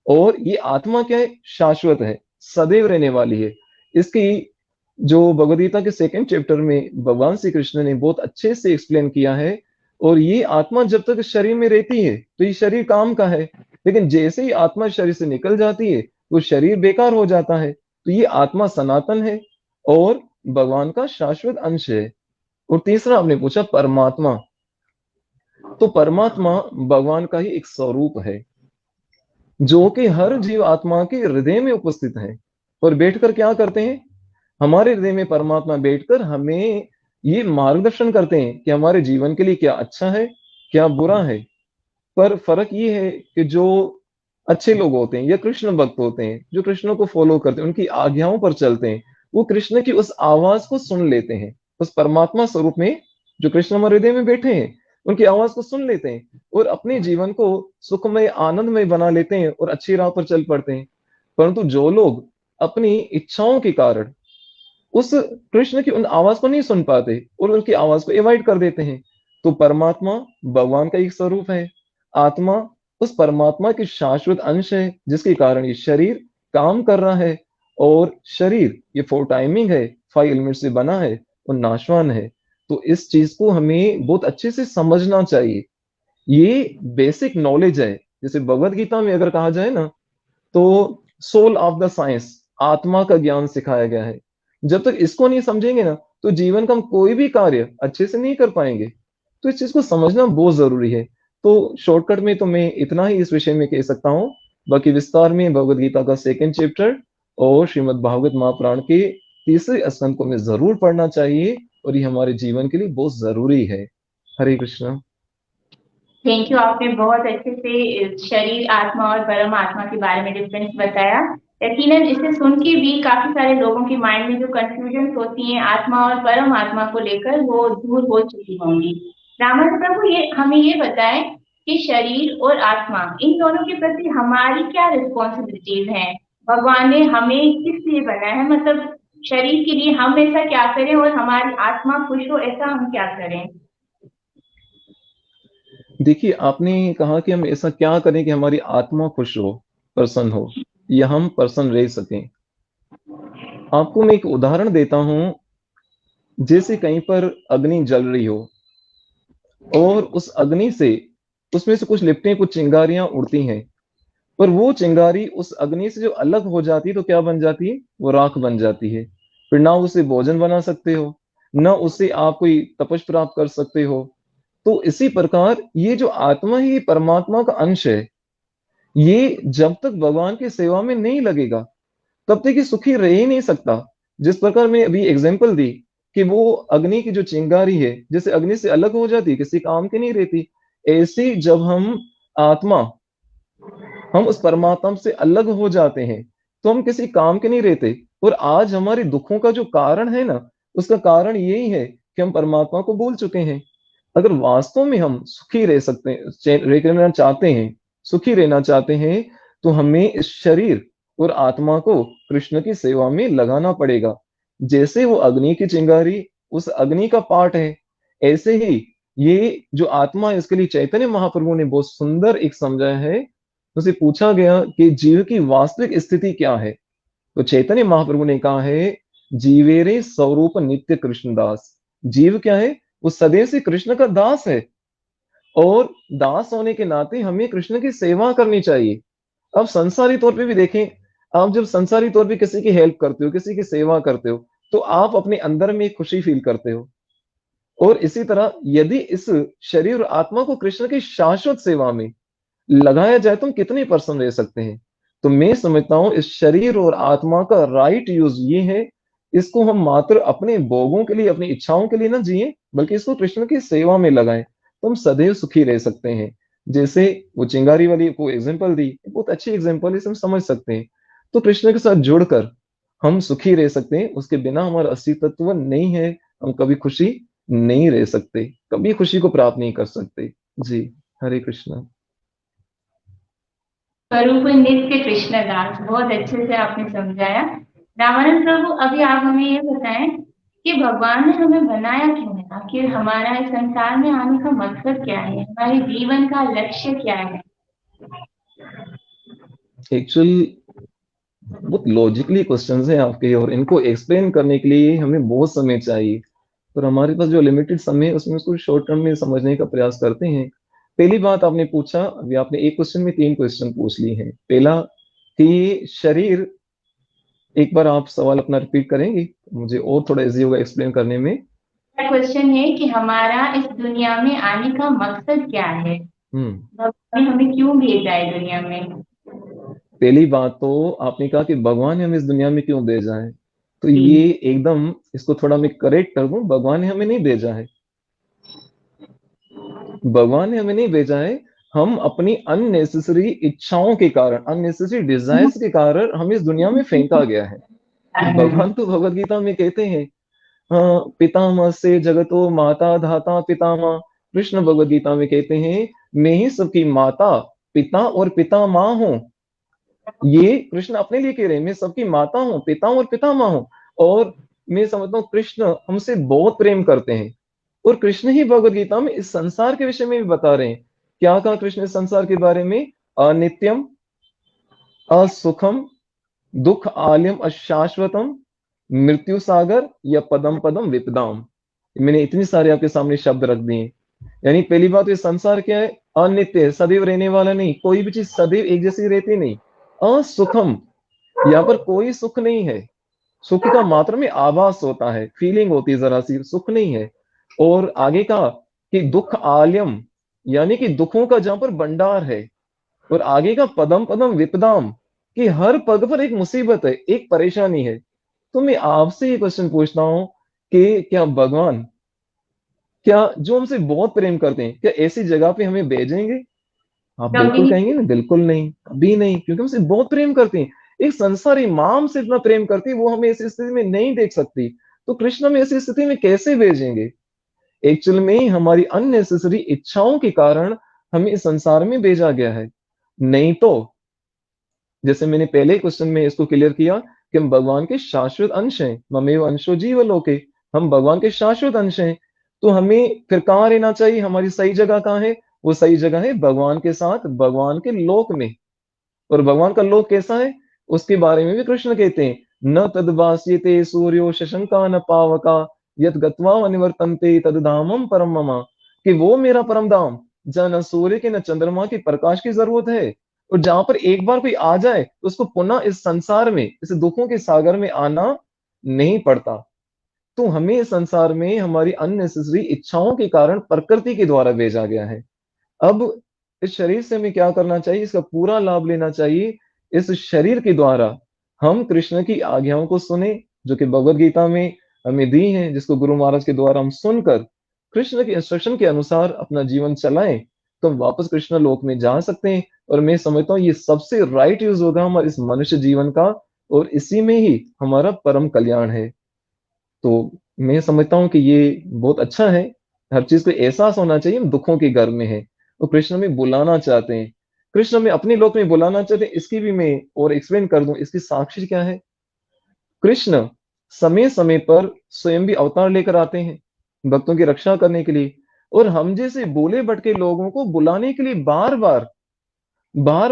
और ये आत्मा क्या है? शाश्वत है, सदैव रहने वाली है। इसकी जो भगवद गीता के 2nd चैप्टर में भगवान श्री कृष्ण ने बहुत अच्छे से एक्सप्लेन किया है। और ये आत्मा जब तक शरीर में रहती है तो ये शरीर काम का है, लेकिन जैसे ही आत्मा शरीर से निकल जाती है तो शरीर बेकार हो जाता है। तो ये आत्मा सनातन है और भगवान का शाश्वत अंश है। और तीसरा आपने पूछा परमात्मा, तो परमात्मा भगवान का ही एक स्वरूप है जो कि हर जीव आत्मा के हृदय में उपस्थित है। और बैठकर क्या करते हैं? हमारे हृदय में परमात्मा बैठकर हमें ये मार्गदर्शन करते हैं कि हमारे जीवन के लिए क्या अच्छा है, क्या बुरा है। पर फर्क ये है कि जो अच्छे लोग होते हैं या कृष्ण भक्त होते हैं, जो कृष्ण को फॉलो करते हैं, उनकी आज्ञाओं पर चलते हैं, वो कृष्ण की उस आवाज को सुन लेते हैं। उस परमात्मा स्वरूप में जो कृष्ण हमारे हृदय में बैठे हैं, उनकी आवाज को सुन लेते हैं और अपने जीवन को सुखमय आनंदमय बना लेते हैं और अच्छी राह पर चल पड़ते हैं। परंतु जो लोग अपनी इच्छाओं के कारण उस कृष्ण की उन आवाज को नहीं सुन पाते और उनकी आवाज को अवॉइड कर देते हैं, तो परमात्मा भगवान का एक स्वरूप है, आत्मा उस परमात्मा की शाश्वत अंश है, जिसके कारण ये शरीर काम कर रहा है। और शरीर ये 4 टाइमिंग है, 5 एलिमेंट से बना है और नाशवान है। तो इस चीज को हमें बहुत अच्छे से समझना चाहिए। ये बेसिक नॉलेज है। जैसे भगवत गीता में अगर कहा जाए ना, तो सोल ऑफ द साइंस, आत्मा का ज्ञान सिखाया गया है। जब तक इसको नहीं समझेंगे ना, तो जीवन का हम कोई भी कार्य अच्छे से नहीं कर पाएंगे। तो इस चीज को समझना बहुत जरूरी है। तो शॉर्टकट में तो मैं इतना ही इस विषय में कह सकता हूँ। बाकी विस्तार में भगवद गीता का 2nd चैप्टर और श्रीमद् भागवत महापुराण के 3रे स्कंद को हमें जरूर पढ़ना चाहिए, और ये हमारे जीवन के लिए बहुत जरूरी है। हरे कृष्ण। थैंक यू, आपने बहुत अच्छे से शरीर, आत्मा और परमात्मा के बारे में डिफरेंस बताया। यकीनन इसे सुन के भी काफी सारे लोगों के माइंड में जो कंफ्यूजन होती है आत्मा और परमात्मा को लेकर, वो दूर हो चुकी होंगी। रामानंद प्रभु, ये हमें ये बताएं कि शरीर और आत्मा इन दोनों के प्रति हमारी क्या रिस्पॉन्सिबिलिटीज हैं? भगवान ने हमें किस लिए बनाया है? मतलब शरीर के लिए हम ऐसा क्या करें और हमारी आत्मा खुश हो ऐसा हम क्या करें? देखिए, आपने कहा कि हम ऐसा क्या करें कि हमारी आत्मा खुश हो, प्रसन्न हो, या हम प्रसन्न रह सकें। आपको मैं एक उदाहरण देता हूं। जैसे कहीं पर अग्नि जल रही हो और उस अग्नि से, उसमें से कुछ लिपटें, कुछ चिंगारियां उड़ती हैं, पर वो चिंगारी उस अग्नि से जो अलग हो जाती है तो क्या बन जाती है? वो राख बन जाती है। फिर ना उसे भोजन बना सकते हो, ना उससे आप कोई तपस्या प्राप्त कर सकते हो। तो इसी प्रकार ये जो आत्मा है, ये परमात्मा का अंश है। ये जब तक भगवान की सेवा में नहीं लगेगा तब तक ये सुखी रह ही नहीं सकता। जिस प्रकार मैं अभी एग्जांपल दी कि वो अग्नि की जो चिंगारी है, जैसे अग्नि से अलग हो जाती, किसी काम की नहीं रहती, ऐसे जब हम आत्मा, हम उस परमात्मा से अलग हो जाते हैं तो हम किसी काम के नहीं रहते। और आज हमारे दुखों का जो कारण है ना, उसका कारण यही है कि हम परमात्मा को भूल चुके हैं। अगर वास्तव में हम सुखी रह सकते हैं, रहना चाहते हैं, सुखी रहना चाहते हैं, तो हमें इस शरीर और आत्मा को कृष्ण की सेवा में लगाना पड़ेगा। जैसे वो अग्नि की चिंगारी उस अग्नि का पार्ट है, ऐसे ही ये जो आत्मा है, इसके लिए चैतन्य महाप्रभु ने बहुत सुंदर एक समझाया है। उसे पूछा गया कि जीव की वास्तविक स्थिति क्या है, तो चैतन्य महाप्रभु ने कहा है, जीवेरे स्वरूप नित्य कृष्णदास। जीव क्या है? वो सदैव से कृष्ण का दास है, और दास होने के नाते हमें कृष्ण की सेवा करनी चाहिए। आप संसारी तौर पे भी देखें, आप जब संसारी तौर पे किसी की हेल्प करते हो, किसी की सेवा करते हो, तो आप अपने अंदर में एक खुशी फील करते हो। और इसी तरह यदि इस शरीर और आत्मा को कृष्ण की शाश्वत सेवा में लगाया जाए तो हम कितने प्रसन्न रह सकते हैं। तो मैं समझता हूं इस शरीर और आत्मा का राइट यूज ये है, इसको हम मात्र अपने भोगों के लिए, अपनी इच्छाओं के लिए ना जिए, बल्कि इसको कृष्ण की सेवा में लगाएं, तो हम सदैव सुखी रह सकते हैं। जैसे वो चिंगारी वाली को एग्जाम्पल दी, बहुत अच्छी एग्जाम्पल, इसे हम समझ सकते हैं। तो कृष्ण के साथ जुड़कर हम सुखी रह सकते हैं, उसके बिना हमारा अस्तित्व नहीं है, हम कभी खुशी नहीं रह सकते, कभी खुशी को प्राप्त नहीं कर सकते। जी, हरे कृष्णा। स्वरूप नित्य कृष्णदास, बहुत अच्छे से आपने समझाया। रामानंद प्रभु, अभी आप हमें ये बताएं कि भगवान ने हमें बनाया क्यों है, आखिर हमारा इस संसार में आने का मकसद क्या है, हमारे जीवन का लक्ष्य क्या है। एक्चुअल बहुत लॉजिकली क्वेश्चंस हैं आपके, और इनको एक्सप्लेन करने के लिए हमें बहुत समय चाहिए, पर हमारे पास जो लिमिटेड समय है उसमें उसको शॉर्ट टर्म में समझने का प्रयास करते हैं। पहली बात आपने पूछा, अभी आपने एक क्वेश्चन में 3 क्वेश्चन पूछ लिए हैं। पहला कि शरीर, एक बार आप सवाल अपना रिपीट करेंगे, मुझे और थोड़ा इजी होगा एक्सप्लेन करने में। क्वेश्चन है कि हमारा इस दुनिया में आने का मकसद क्या है, भगवान ने हमें क्यों भेजा है दुनिया में। पहली बात तो आपने कहा कि भगवान ने हमें इस दुनिया में क्यों भेजा है, तो जी। ये एकदम, इसको थोड़ा मैं करेक्ट कर दूं, भगवान ने हमें नहीं भेजा है। भगवान ने हमें नहीं भेजा है, हम अपनी अननेसेसरी इच्छाओं के कारण, अननेसेसरी डिजायर्स के कारण हमें इस दुनिया में फेंका गया है। भगवान तो भगवत गीता में कहते हैं, हाँ, पितामह से जगतो माता धाता पितामह। कृष्ण भगवत गीता में कहते हैं, मैं ही सबकी माता, पिता और पितामह हूँ। ये कृष्ण अपने लिए कह रहे हैं, मैं सबकी माता हूँ, पिता हूँ और पितामह हूँ। और मैं समझता हूँ कृष्ण हमसे बहुत प्रेम करते हैं, और कृष्ण ही भगवत गीता में इस संसार के विषय में भी बता रहे हैं। क्या कहा कृष्ण इस संसार के बारे में? अनित्यम, असुखम, दुख आलयम, अशाश्वतम, मृत्यु सागर, या पदम पदम विपदाम। मैंने इतनी सारे आपके सामने शब्द रख दिए। यानी पहली बात, ये संसार क्या है? अनित्य है, सदैव रहने वाला नहीं, कोई भी चीज सदैव एक जैसी रहती नहीं। असुखम, यहाँ पर कोई सुख नहीं है, सुख का मात्र में आभास होता है, फीलिंग होती है जरा सी, सुख नहीं है। और आगे कहा कि दुख आलयम, यानी कि दुखों का जहां पर भंडार है। और आगे का पदम पदम विपदाम, कि हर पग पर एक मुसीबत है, एक परेशानी है। तो मैं आपसे ये क्वेश्चन पूछता हूं कि क्या भगवान, क्या जो हमसे बहुत प्रेम करते हैं, क्या ऐसी जगह पे हमें भेजेंगे? आप बिल्कुल कभी कहेंगे ना, बिल्कुल नहीं, कभी नहीं, क्योंकि हमसे बहुत प्रेम करते हैं। एक संसारी माँ हमसे इतना प्रेम करती है, वो हमें ऐसी स्थिति में नहीं देख सकती, तो कृष्ण हमें ऐसी स्थिति में कैसे भेजेंगे? एक्चुअल में हमारी अननेसेसरी इच्छाओं के कारण हमें इस संसार में भेजा गया है। नहीं तो, जैसे मैंने पहले क्वेश्चन में इसको क्लियर किया कि हम भगवान के शाश्वत अंश हैं, ममेव अंशो जीवलोके, हम भगवान के शाश्वत अंश हैं। तो हमें फिर कहाँ रहना चाहिए? हमारी सही जगह कहाँ है? वो सही जगह है भगवान के साथ, भगवान के लोक में। और भगवान का लोक कैसा है, उसके बारे में भी कृष्ण कहते हैं, न तद्भास्यते सूर्यो शशंका न पावका, यत गत्वा अनिवर्तन्ते तद धामम परम मम। कि वो मेरा परम धाम, जहाँ न सूर्य के न चंद्रमा के प्रकाश की जरूरत है, और जहां पर एक बार कोई आ जाए तो उसको पुनः इस संसार में, इस दुखों के सागर में आना नहीं पड़ता। तो हमें इस संसार में हमारी अननेसेसरी इच्छाओं के कारण प्रकृति के द्वारा भेजा गया है। अब इस शरीर से हमें क्या करना चाहिए? इसका पूरा लाभ लेना चाहिए। इस शरीर के द्वारा हम कृष्ण की आज्ञाओं को सुने, जो कि भगवत गीता में हमें दी है, जिसको गुरु महाराज के द्वारा हम सुनकर कृष्ण के इंस्ट्रक्शन के अनुसार अपना जीवन चलाएं, तो हम वापस कृष्ण लोक में जा सकते हैं। और मैं समझता हूँ ये सबसे राइट यूज होगा हमारे इस मनुष्य जीवन का, और इसी में ही हमारा परम कल्याण है। तो मैं समझता हूँ कि ये बहुत अच्छा है। हर चीज को एहसास होना चाहिए, हम दुखों के घर में है, तो कृष्ण में बुलाना चाहते हैं, कृष्ण में अपने लोक में बुलाना चाहते हैं। इसकी भी मैं और एक्सप्लेन कर दूं, इसकी साक्षी क्या है? कृष्ण समय समय पर स्वयं भी अवतार लेकर आते हैं भक्तों की रक्षा करने के लिए, और हम जैसे बोले भटके लोगों को बुलाने के लिए बार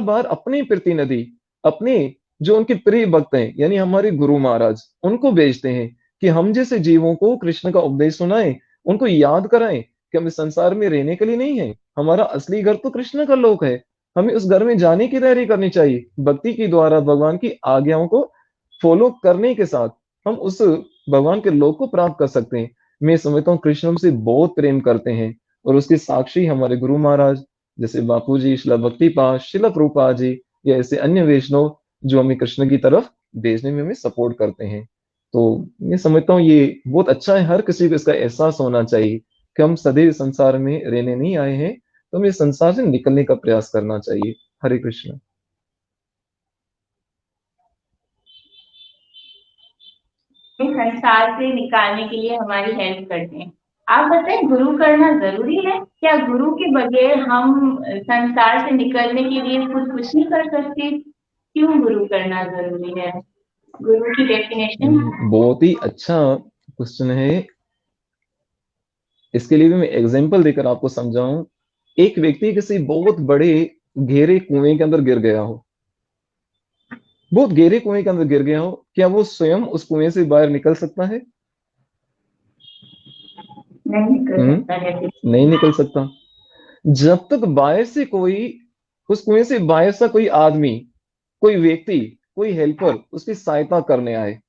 बार अपने प्रतिनिधि, अपने जो उनके प्रिय भक्त हैं, यानी हमारे गुरु महाराज, उनको भेजते हैं कि हम जैसे जीवों को कृष्ण का उपदेश सुनाएं, उनको याद कराएं कि हम इस संसार में रहने के लिए नहीं है, हमारा असली घर तो कृष्ण का लोक है। हमें उस घर में जाने की तैयारी करनी चाहिए। भक्ति के द्वारा भगवान की आज्ञाओं को फॉलो करने के साथ हम उस भगवान के लोक को प्राप्त कर सकते हैं। मैं समझता हूँ कृष्ण हमसे बहुत प्रेम करते हैं और उसके साक्षी हमारे गुरु महाराज जैसे बापू जी, शिला भक्ति पास, शिला प्रभुपाद जी या ऐसे अन्य वैष्णव जो हमें कृष्ण की तरफ भेजने में हमें सपोर्ट करते हैं। तो मैं समझता हूँ ये बहुत अच्छा है, हर किसी को इसका एहसास होना चाहिए कि हम सदैव संसार में रहने नहीं आए हैं, तो हमें संसार से निकलने का प्रयास करना चाहिए। हरे कृष्ण। संसार से निकालने के लिए हमारी हेल्प करते हैं। आप बताएं, गुरु करना जरूरी है क्या? गुरु के बगैर हम संसार से निकलने के लिए कुछ नहीं कर सकते? क्यों गुरु करना जरूरी है? गुरु की डेफिनेशन। बहुत ही अच्छा क्वेश्चन है। इसके लिए भी मैं एग्जांपल देकर आपको समझाऊं। एक व्यक्ति किसी बहुत बड़े गहरे कुएं के अंदर गिर गया हो, बहुत गहरे कुएं के अंदर गिर गया हो, क्या वो स्वयं उस कुएं से बाहर निकल सकता है? नहीं निकल सकता है। नहीं निकल सकता। जब तक बाहर से कोई, उस कुएं से बाहर से कोई आदमी, कोई व्यक्ति, कोई हेल्पर उसकी सहायता करने आए,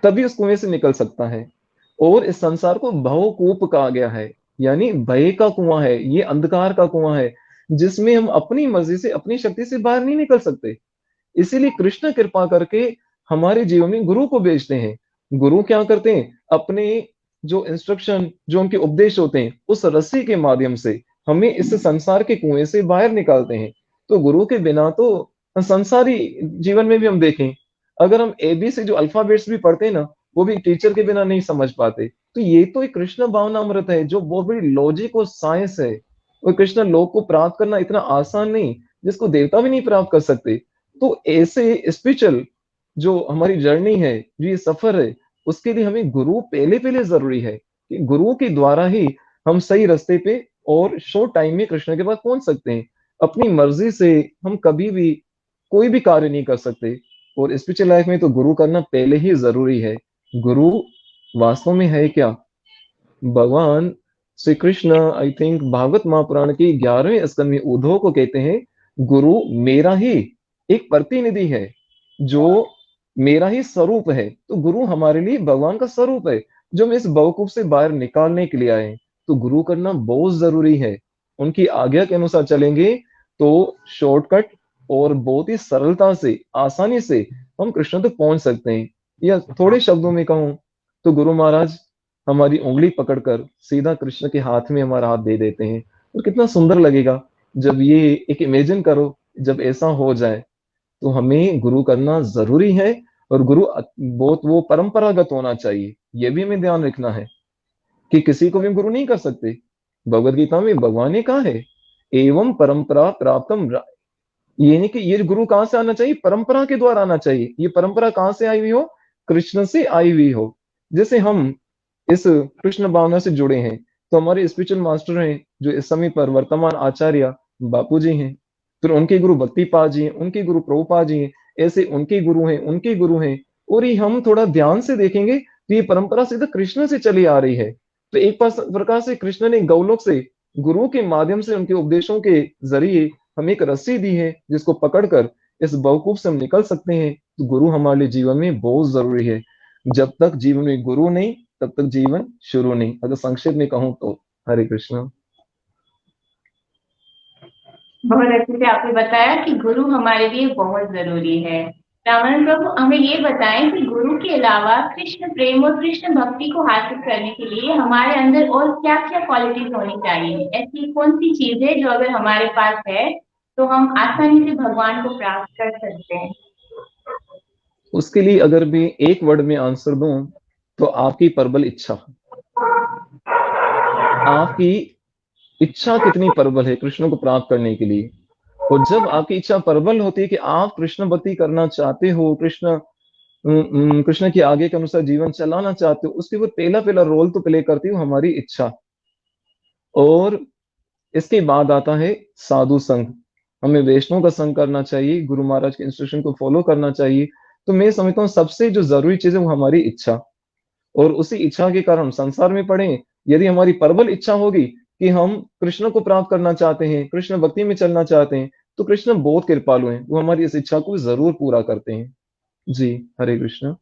तभी उस कुएं से निकल सकता है। और इस संसार को भवकूप कहा गया है, यानी भय का कुआं है, ये अंधकार का कुआं है जिसमें हम अपनी मर्जी से, अपनी शक्ति से बाहर नहीं निकल सकते। इसीलिए कृष्ण कृपा करके हमारे जीवन में गुरु को भेजते हैं। गुरु क्या करते हैं? अपने जो इंस्ट्रक्शन, जो उनके उपदेश होते हैं, उस रस्सी के माध्यम से हमें इस संसार के कुएं से बाहर निकालते हैं। तो गुरु के बिना तो संसारी जीवन में भी हम देखें, अगर हम ABC जो अल्फाबेट्स भी पढ़ते हैं ना, वो भी टीचर के बिना नहीं समझ पाते। तो ये तो एक कृष्ण भावनामृत है जो बहुत बड़ी लॉजिक और साइंस है। और कृष्ण लोक को प्राप्त करना इतना आसान नहीं, जिसको देवता भी नहीं प्राप्त कर सकते। तो ऐसे स्पिरिचुअल जो हमारी जर्नी है, जो ये सफर है, उसके लिए हमें गुरु पहले पहले जरूरी है कि गुरु के द्वारा ही हम सही रास्ते पे और शॉर्ट टाइम में कृष्ण के पास पहुंच सकते हैं। अपनी मर्जी से हम कभी भी कोई भी कार्य नहीं कर सकते। और स्पिरिचुअल लाइफ में तो गुरु करना पहले ही जरूरी है। गुरु वास्तव में है क्या? भगवान श्री कृष्ण, आई थिंक भागवत महापुराण की 11वें स्कंद में उद्धव को कहते हैं, गुरु मेरा ही एक प्रतिनिधि है, जो मेरा ही स्वरूप है। तो गुरु हमारे लिए भगवान का स्वरूप है, जो हम इस भवकूप से बाहर निकालने के लिए आए। तो गुरु करना बहुत जरूरी है। उनकी आज्ञा के अनुसार चलेंगे तो शॉर्टकट और बहुत ही सरलता से, आसानी से हम कृष्ण तक पहुंच सकते हैं। या थोड़े शब्दों में कहूं तो गुरु महाराज हमारी उंगली पकड़कर सीधा कृष्ण के हाथ में हमारा हाथ दे देते हैं। और कितना सुंदर लगेगा जब ये, एक इमेजिन करो जब ऐसा हो जाए। तो हमें गुरु करना जरूरी है। और गुरु बहुत वो परंपरागत होना चाहिए, ये भी हमें ध्यान रखना है कि किसी को भी हम गुरु नहीं कर सकते। भगवत गीता में भगवान ने कहा है, एवं परंपरा प्राप्तम। ये नहीं कि ये गुरु कहां से आना चाहिए, परंपरा के द्वारा आना चाहिए। ये परंपरा कहां से आई हुई हो? कृष्ण से आई हुई हो। जैसे हम इस कृष्ण भावना से जुड़े हैं, तो हमारे स्पिरिचुअल मास्टर हैं जो इस समय पर वर्तमान आचार्य बापू जी हैं, फिर उनके गुरु भक्तिपाद जी हैं, उनके गुरु प्रभुपाद जी हैं, ऐसे उनके गुरु हैं, उनके गुरु हैं। और ये हम थोड़ा ध्यान से देखेंगे तो ये परंपरा सीधा कृष्ण से चली आ रही है। तो एक प्रकार से कृष्ण ने गौलोक से गुरु के माध्यम से, उनके उपदेशों के जरिए हमें एक रस्सी दी है जिसको पकड़कर इस बहुकूप से हम निकल सकते हैं। तो गुरु हमारे लिए जीवन में बहुत जरूरी है। जब तक जीवन में गुरु नहीं, तब तक जीवन शुरू नहीं, अगर संक्षेप में कहूं तो। हरे कृष्ण। बहुत अच्छे से आपने बताया कि गुरु हमारे लिए बहुत जरूरी है। रामानंद प्रभु, हमें ये बताएं कि गुरु के अलावा कृष्ण प्रेम और कृष्ण भक्ति को हासिल करने के लिए हमारे अंदर और क्या क्या क्वालिटीज होनी चाहिए? ऐसी कौन सी चीज है जो अगर हमारे पास है तो हम आसानी से भगवान को प्राप्त कर सकते हैं? उसके लिए अगर मैं एक वर्ड में आंसर दूं तो आपकी प्रबल इच्छा। आपकी इच्छा कितनी प्रबल है कृष्ण को प्राप्त करने के लिए। और जब आपकी इच्छा प्रबल होती है कि आप कृष्ण भक्ति करना चाहते हो, कृष्ण की आगे के अनुसार जीवन चलाना चाहते हो, उसके ऊपर पहला पहला रोल तो प्ले करती हो हमारी इच्छा। और इसके बाद आता है साधु संघ। हमें वैष्णव का संग करना चाहिए, गुरु महाराज के इंस्ट्रक्शन को फॉलो करना चाहिए। तो मैं समझता हूँ सबसे जो जरूरी चीज है वो हमारी इच्छा। और उसी इच्छा के कारण संसार में पड़े। यदि हमारी प्रबल इच्छा होगी कि हम कृष्ण को प्राप्त करना चाहते हैं, कृष्ण भक्ति में चलना चाहते हैं, तो कृष्ण बहुत कृपालु हैं, वो हमारी इस इच्छा को जरूर पूरा करते हैं। जी, हरे कृष्ण।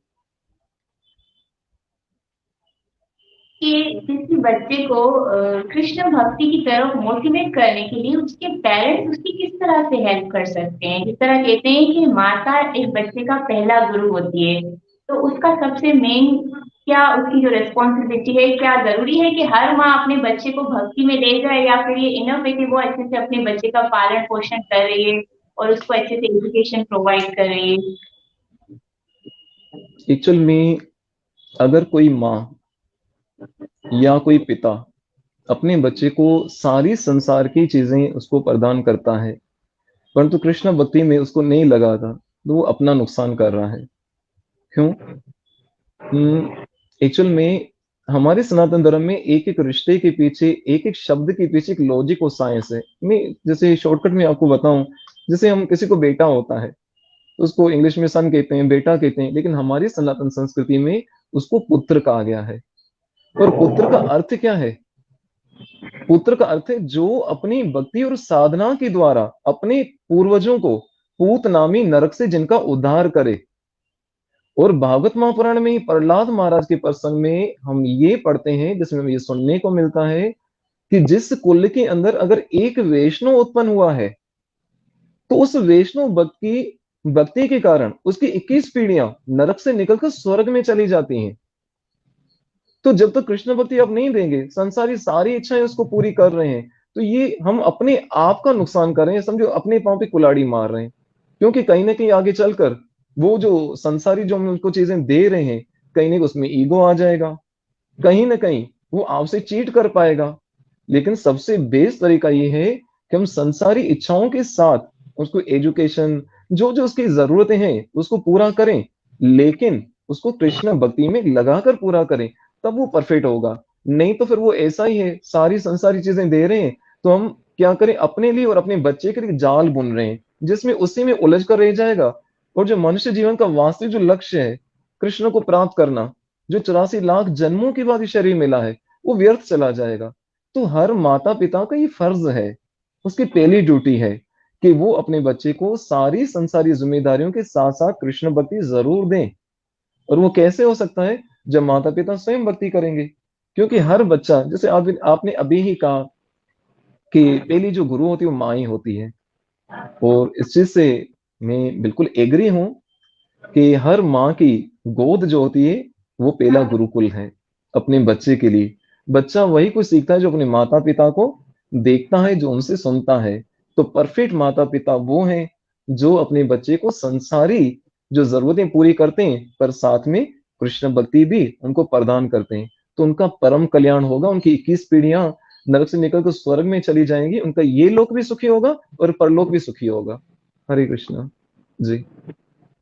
कि किसी बच्चे को कृष्ण भक्ति की तरफ मोटिवेट करने के लिए उसके पेरेंट्स उसकी किस तरह से हेल्प कर सकते हैं? जिस तरह कहते हैं कि माता एक बच्चे का पहला गुरु होती है, तो उसका सबसे मेन क्या उसकी जो रिस्पॉन्सिबिलिटी है, क्या जरूरी है कि हर माँ अपने बच्चे को भक्ति में ले जाए, या फिर ये इनफ है कि वो अच्छे से अपने बच्चे का पालन पोषण कर रही है और उसको अच्छे से एजुकेशन प्रोवाइड कर रही है? एक्चुअल में अगर कोई माँ या कोई पिता अपने बच्चे को सारी संसार की चीजें उसको प्रदान करता है, परंतु कृष्ण भक्ति में उसको नहीं लगाता, तो वो अपना नुकसान कर रहा है। क्यों? एक्चुअल में हमारे सनातन धर्म में एक एक रिश्ते के पीछे, एक एक शब्द के पीछे एक लॉजिक और साइंस है। मैं जैसे शॉर्टकट में आपको बताऊं, जैसे हम किसी को बेटा होता है तो उसको इंग्लिश में सन कहते हैं, बेटा कहते हैं, लेकिन हमारी सनातन संस्कृति में उसको पुत्र कहा गया है। और पुत्र का अर्थ क्या है? पुत्र का अर्थ है जो अपनी भक्ति और साधना के द्वारा अपने पूर्वजों को पूत नामी नरक से जिनका उद्धार करे। और भागवत महापुराण में प्रहलाद महाराज के प्रसंग में हम ये पढ़ते हैं, जिसमें ये सुनने को मिलता है कि जिस कुल के अंदर अगर एक वैष्णव उत्पन्न हुआ है, तो उस वैष्णव भक्ति के कारण उसकी 21 पीढ़ियां नरक से निकलकर स्वर्ग में चली जाती हैं। तो जब तक कृष्ण भक्ति आप नहीं देंगे, संसारी सारी इच्छाएं उसको पूरी कर रहे हैं, तो ये हम अपने आप का नुकसान कर रहे हैं, समझो अपने पांव पे कुल्हाड़ी मार रहे हैं। क्योंकि कहीं ना कहीं आगे चलकर वो जो संसारी जो हम उनको चीजें दे रहे हैं, कहीं ना कहीं उसमें ईगो आ जाएगा, कहीं ना कहीं वो आपसे चीट कर पाएगा। लेकिन सबसे बेस्ट तरीका ये है कि हम संसारी इच्छाओं के साथ उसको एजुकेशन, जो जो उसकी जरूरतें हैं उसको पूरा करें, लेकिन उसको कृष्ण भक्ति में लगाकर पूरा करें, तब वो परफेक्ट होगा। नहीं तो फिर वो ऐसा ही है, सारी संसारी चीजें दे रहे हैं, तो हम क्या करें, अपने लिए और अपने बच्चे के लिए जाल बुन रहे हैं, जिसमें उसी में उलझ कर रह जाएगा। और जो मनुष्य जीवन का वास्तविक जो लक्ष्य है, कृष्ण को प्राप्त करना, जो 84 लाख जन्मों के बाद ये शरीर मिला है, वो व्यर्थ चला जाएगा। तो हर माता पिता का ये फर्ज है, उसकी पहली ड्यूटी है कि वो अपने बच्चे को सारी संसारी जिम्मेदारियों के साथ साथ कृष्ण भक्ति जरूर दें। और वो कैसे हो सकता है? जब माता पिता स्वयं भक्ति करेंगे। क्योंकि हर बच्चा, जैसे आपने अभी ही कहा कि पहली जो गुरु होती है वो माँ ही होती है, और इस चीज से मैं बिल्कुल एग्री हूं कि हर माँ की गोद जो होती है वो पहला गुरुकुल है अपने बच्चे के लिए। बच्चा वही कुछ सीखता है जो अपने माता पिता को देखता है, जो उनसे सुनता है। तो परफेक्ट माता पिता वो हैं जो अपने बच्चे को संसारी जो जरूरतें पूरी करते हैं, पर साथ में कृष्ण भक्ति भी उनको प्रदान करते हैं। तो उनका परम कल्याण होगा, उनकी 21 पीढ़ियां नरक से निकलकर स्वर्ग में चली जाएंगी, उनका ये लोक भी सुखी होगा और परलोक भी सुखी होगा। हरे कृष्णा जी।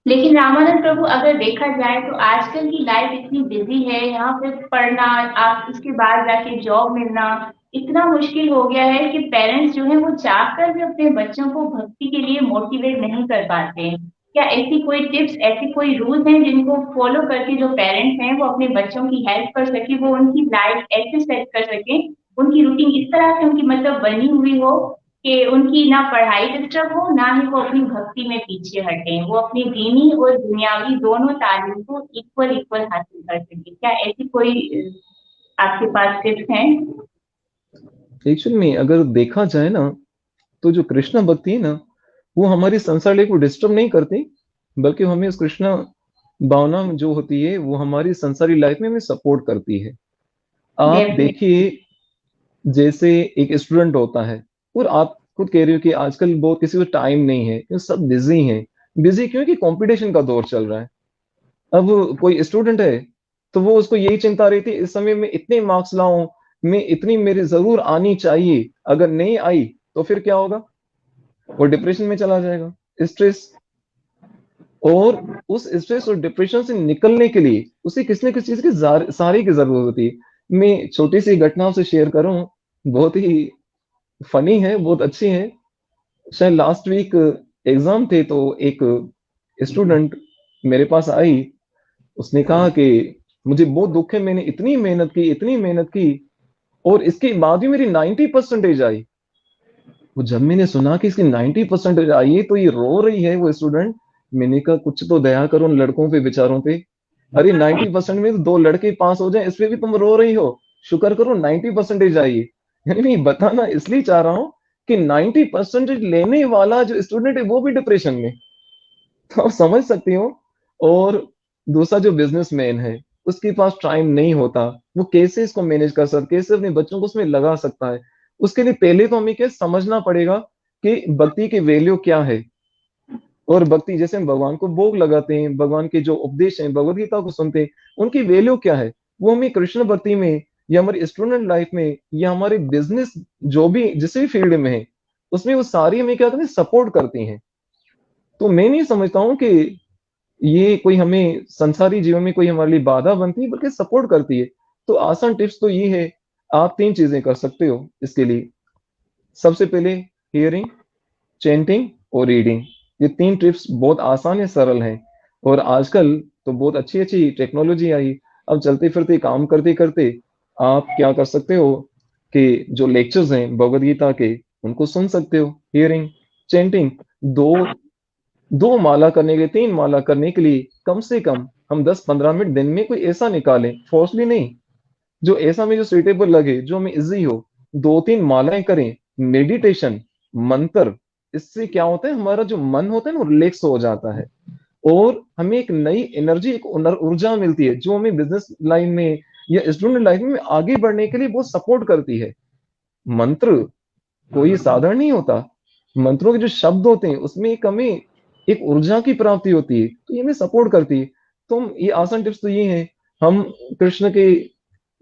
लेकिन रामानंद प्रभु, अगर देखा जाए तो आजकल की लाइफ इतनी बिजी है, यहाँ पे पढ़ना, आप उसके बाद जाके जॉब मिलना इतना मुश्किल हो गया है कि पेरेंट्स जो है वो चाहकर भी अपने बच्चों को भक्ति के लिए मोटिवेट नहीं कर पाते हैं। क्या ऐसी कोई टिप्स, ऐसी कोई रूल्स हैं जिनको फॉलो करके जो पेरेंट्स हैं वो अपने बच्चों की हेल्प कर सके, वो उनकी लाइफ ऐसे सेट कर सके, उनकी रूटीन इस तरह से उनकी मतलब बनी हुई हो कि उनकी ना पढ़ाई डिस्टर्ब हो, ना ही वो अपनी भक्ति में पीछे हटे, वो अपनी दीनी और दुनियावी दोनों तालीम को इक्वल इक्वल हासिल कर सके? क्या ऐसी कोई आपके पास टिप्स हैं? एक्चुअल में अगर देखा जाए ना, तो जो कृष्ण भक्ति है ना, वो हमारी संसार लाइफ को डिस्टर्ब नहीं करती, बल्कि हमें उस कृष्ण भावना जो होती है वो हमारी संसारी लाइफ में हमें सपोर्ट करती है। आप डेफिनेटली। देखिए, जैसे एक स्टूडेंट होता है, और आप खुद कह रहे हो कि आजकल बहुत किसी को टाइम नहीं है, क्योंकि सब बिजी हैं। बिजी क्यों? कि कंपटीशन का दौर चल रहा है। अब कोई स्टूडेंट है तो वो, उसको यही चिंता रहती है, इस समय में इतने मार्क्स लाऊं, मैं इतनी मेरे जरूर आनी चाहिए, अगर नहीं आई तो फिर क्या होगा? वो डिप्रेशन में चला जाएगा, स्ट्रेस। और उस स्ट्रेस और डिप्रेशन से निकलने के लिए उसे किसी न किसी चीज की सहारे की जरूरत होती है। मैं छोटी सी घटना से शेयर करूं, बहुत ही फनी है, बहुत अच्छी है। शायद लास्ट वीक एग्जाम थे, तो एक स्टूडेंट मेरे पास आई, उसने कहा कि मुझे बहुत दुख है, मैंने इतनी मेहनत की, इतनी मेहनत की, और इसके बाद भी मेरी 90 परसेंटेज आई। वो जब मैंने सुना कि इसकी 90% आई है तो ये रो रही है वो स्टूडेंट, मैंने कहा कुछ तो दया करो उन लड़कों पे बेचारों पे। अरे 90% में तो 2 लड़के पास हो जाए, इस पे भी तुम रो रही हो, शुक्र करो 90% आई है। यानी मैं ये बताना इसलिए चाह रहा हूँ कि 90% लेने वाला जो स्टूडेंट है वो भी डिप्रेशन में, तो आप समझ सकती हो। और दूसरा जो बिजनेसमैन है, उसके पास टाइम नहीं होता, वो कैसे इसको मैनेज कर सकता, कैसे अपने बच्चों को उसमें लगा सकता है। उसके लिए पहले तो हमें क्या समझना पड़ेगा कि भक्ति की वैल्यू क्या है। और भक्ति जैसे हम भगवान को भोग लगाते हैं, भगवान के जो उपदेश हैं, भगवत गीता को सुनते हैं, उनकी वैल्यू क्या है, वो हमें कृष्ण भक्ति में या हमारी स्टूडेंट लाइफ में या हमारे बिजनेस जो भी जिस भी फील्ड में है, उसमें वो सारी हमें क्या करती है, सपोर्ट करती हैं। तो मैं नहीं समझता हूँ कि ये कोई हमें संसारी जीवन में कोई हमारे लिए बाधा बनती है, बल्कि सपोर्ट करती है। तो आसान टिप्स तो ये है, आप 3 चीजें कर सकते हो इसके लिए। सबसे पहले हियरिंग, चेंटिंग और रीडिंग। ये 3 टिप्स बहुत आसान है, सरल हैं। और आजकल तो बहुत अच्छी अच्छी टेक्नोलॉजी आई। अब चलते फिरते काम करते करते आप क्या कर सकते हो कि जो लेक्चर्स हैं भगवद गीता के, उनको सुन सकते हो। हियरिंग, चेंटिंग, दो 2 माला करने के लिए, 3 माला करने के लिए कम से कम हम 10-15 मिनट दिन में कोई ऐसा निकालें, फोर्सली नहीं, जो ऐसा में जो सुइटेबल लगे, जो हमें इजी हो। 2-3 मालाएं करें। मेडिटेशन, मंत्र, इससे क्या होता है, हमारा जो मन होता है ना, वो रिलैक्स हो जाता है। और हमें एक नई एनर्जी, एक ऊर्जा मिलती है, जो हमें बिजनेस लाइन में या स्टूडेंट लाइफ में आगे बढ़ने के लिए बहुत सपोर्ट करती है। मंत्र कोई साधारण नहीं होता। मंत्रों के जो शब्द होते हैं उसमें एक हमें एक ऊर्जा की प्राप्ति होती है, तो ये हमें सपोर्ट करती है। तो हम ये आसान टिप्स तो ये हैं, हम कृष्ण के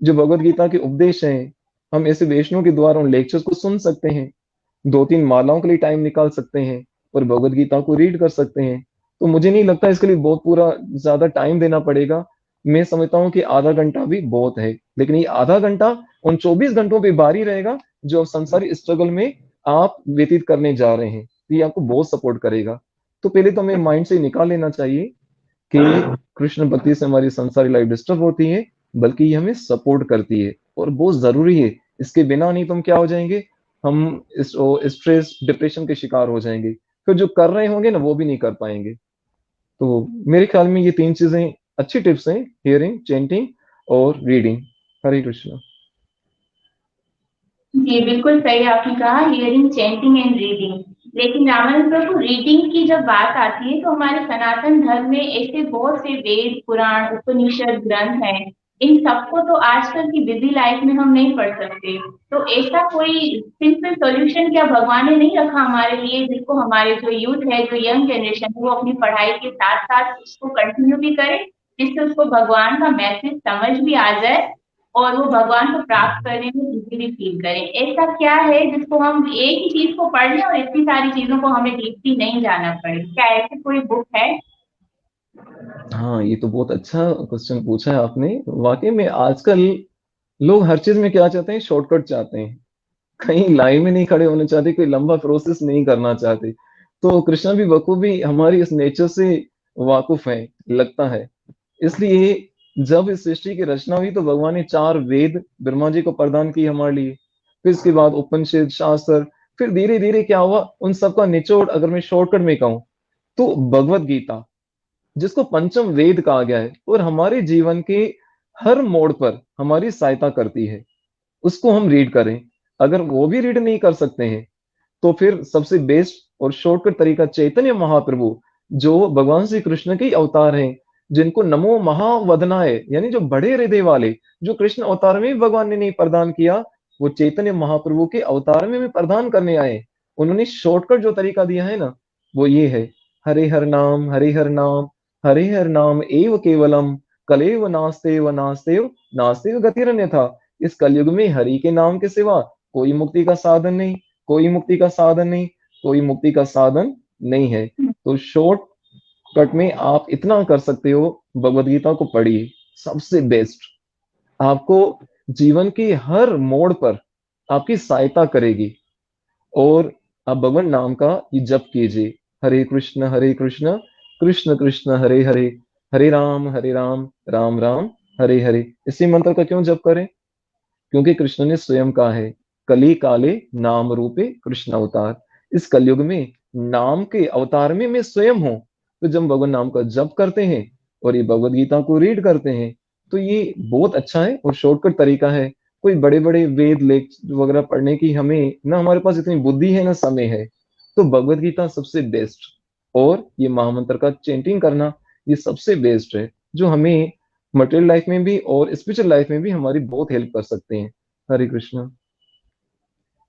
जो भगवत गीता के उपदेश हैं, हम ऐसे वैष्णव के द्वारा उन लेक्चर्स को सुन सकते हैं। 2-3 मालाओं के लिए टाइम निकाल सकते हैं और भगवत गीता को रीड कर सकते हैं। तो मुझे नहीं लगता इसके लिए बहुत पूरा ज्यादा टाइम देना पड़ेगा। मैं समझता हूँ कि आधा घंटा भी बहुत है, लेकिन ये आधा घंटा उन 24 घंटों पे भारी रहेगा जो अब संसारी स्ट्रगल में आप व्यतीत करने जा रहे हैं, तो ये आपको बहुत सपोर्ट करेगा। तो पहले तो हमें माइंड से निकाल लेना चाहिए कि कृष्ण भक्ति से हमारी संसारी लाइफ डिस्टर्ब होती है, बल्कि ये हमें सपोर्ट करती है और बहुत जरूरी है। इसके बिना नहीं तो हम क्या हो जाएंगे, हम स्ट्रेस डिप्रेशन के शिकार हो जाएंगे, फिर जो कर रहे होंगे ना वो भी नहीं कर पाएंगे। तो मेरे ख्याल में ये 3 चीजें अच्छी टिप्स हैं, हियरिंग, चेंटिंग और रीडिंग। हरे कृष्णा। जी बिल्कुल सही आपने कहा, हियरिंग, चैंटिंग एंड रीडिंग। लेकिन रामानंद प्रभु, रीडिंग की जब बात आती है तो हमारे सनातन धर्म में ऐसे बहुत से वेद, पुराण, उपनिषद ग्रंथ हैं। इन सबको तो आजकल की बिजी लाइफ में हम नहीं पढ़ सकते। तो ऐसा कोई सिंपल सॉल्यूशन क्या भगवान ने नहीं रखा हमारे लिए, जिसको हमारे जो यूथ है, जो यंग जनरेशन है, वो अपनी पढ़ाई के साथ साथ उसको कंटिन्यू भी करे, जिससे उसको भगवान का मैसेज समझ भी आ जाए और वो भगवान को प्राप्त करने में इजीली फील करें। ऐसा क्या है जिसको हम एक ही चीज को पढ़ लें और इतनी सारी चीजों को हमें डीपली नहीं जाना पड़े? क्या ऐसी कोई बुक है? हाँ, ये तो बहुत अच्छा क्वेश्चन पूछा है आपने। वाकई में आजकल लोग हर चीज में क्या चाहते हैं, शॉर्टकट चाहते हैं। कहीं लाइन में नहीं खड़े होना चाहते, कोई लंबा प्रोसेस नहीं करना चाहते। तो कृष्णा भी बखूबी हमारी इस नेचर से वाकुफ है, लगता है। इसलिए जब इस सृष्टि की रचना हुई तो भगवान ने 4 वेद ब्रह्मा जी को प्रदान किए हमारे लिए। फिर इसके बाद उपनिषद, शास्त्र, फिर धीरे धीरे क्या हुआ, उन सबका निचोड़ अगर मैं शॉर्टकट में कहूं तो भगवत गीता, जिसको पंचम वेद कहा गया है और हमारे जीवन के हर मोड़ पर हमारी सहायता करती है, उसको हम रीड करें। अगर वो भी रीड नहीं कर सकते हैं तो फिर सबसे बेस्ट और शॉर्टकट तरीका चैतन्य महाप्रभु, जो भगवान श्री कृष्ण के ही अवतार हैं, जिनको नमो महावदनाय, यानी जो बड़े हृदय वाले, जो कृष्ण अवतार में भी भगवान ने नहीं प्रदान किया, वो चैतन्य महाप्रभु के अवतार में भी प्रदान करने आए। उन्होंने शॉर्टकट जो तरीका दिया है ना, वो ये है, हरे हर नाम, हरे हर नाम, हरे हर नाम एव केवलम, कलेव नास्तेव नास्तेव नास्तेव गतिरन्यथा। इस कलयुग में हरि के नाम के सिवा कोई मुक्ति का साधन नहीं, कोई मुक्ति का साधन नहीं, कोई मुक्ति का साधन नहीं है। तो शॉर्ट कट में आप इतना कर सकते हो, भगवत गीता को पढ़िए, सबसे बेस्ट। आपको जीवन के हर मोड़ पर आपकी सहायता करेगी। और आप भगवान नाम का ये जप कीजिए, हरे कृष्ण कृष्ण कृष्ण हरे हरे, हरे राम राम राम हरे हरे। इसी मंत्र का क्यों जप करें? क्योंकि कृष्ण ने स्वयं कहा है कली काले नाम रूपे कृष्ण अवतार। इस कलयुग में नाम के अवतार में मैं स्वयं हूं। तो जब भगवान नाम का जप करते हैं और ये भगवत गीता को रीड करते हैं तो ये बहुत अच्छा है और शॉर्टकट तरीका है। कोई बड़े बड़े वेद लेख वगैरह पढ़ने की हमें ना, हमारे पास इतनी बुद्धि है ना समय है, तो भगवत गीता सबसे बेस्ट। और ये महामंत्र का चेंटिंग करना ये सबसे बेस्ट है, जो हमें मटेरियल लाइफ में भी और स्पिरिचुअल लाइफ में भी हमारी बहुत हेल्प कर सकते हैं। हरे कृष्णा।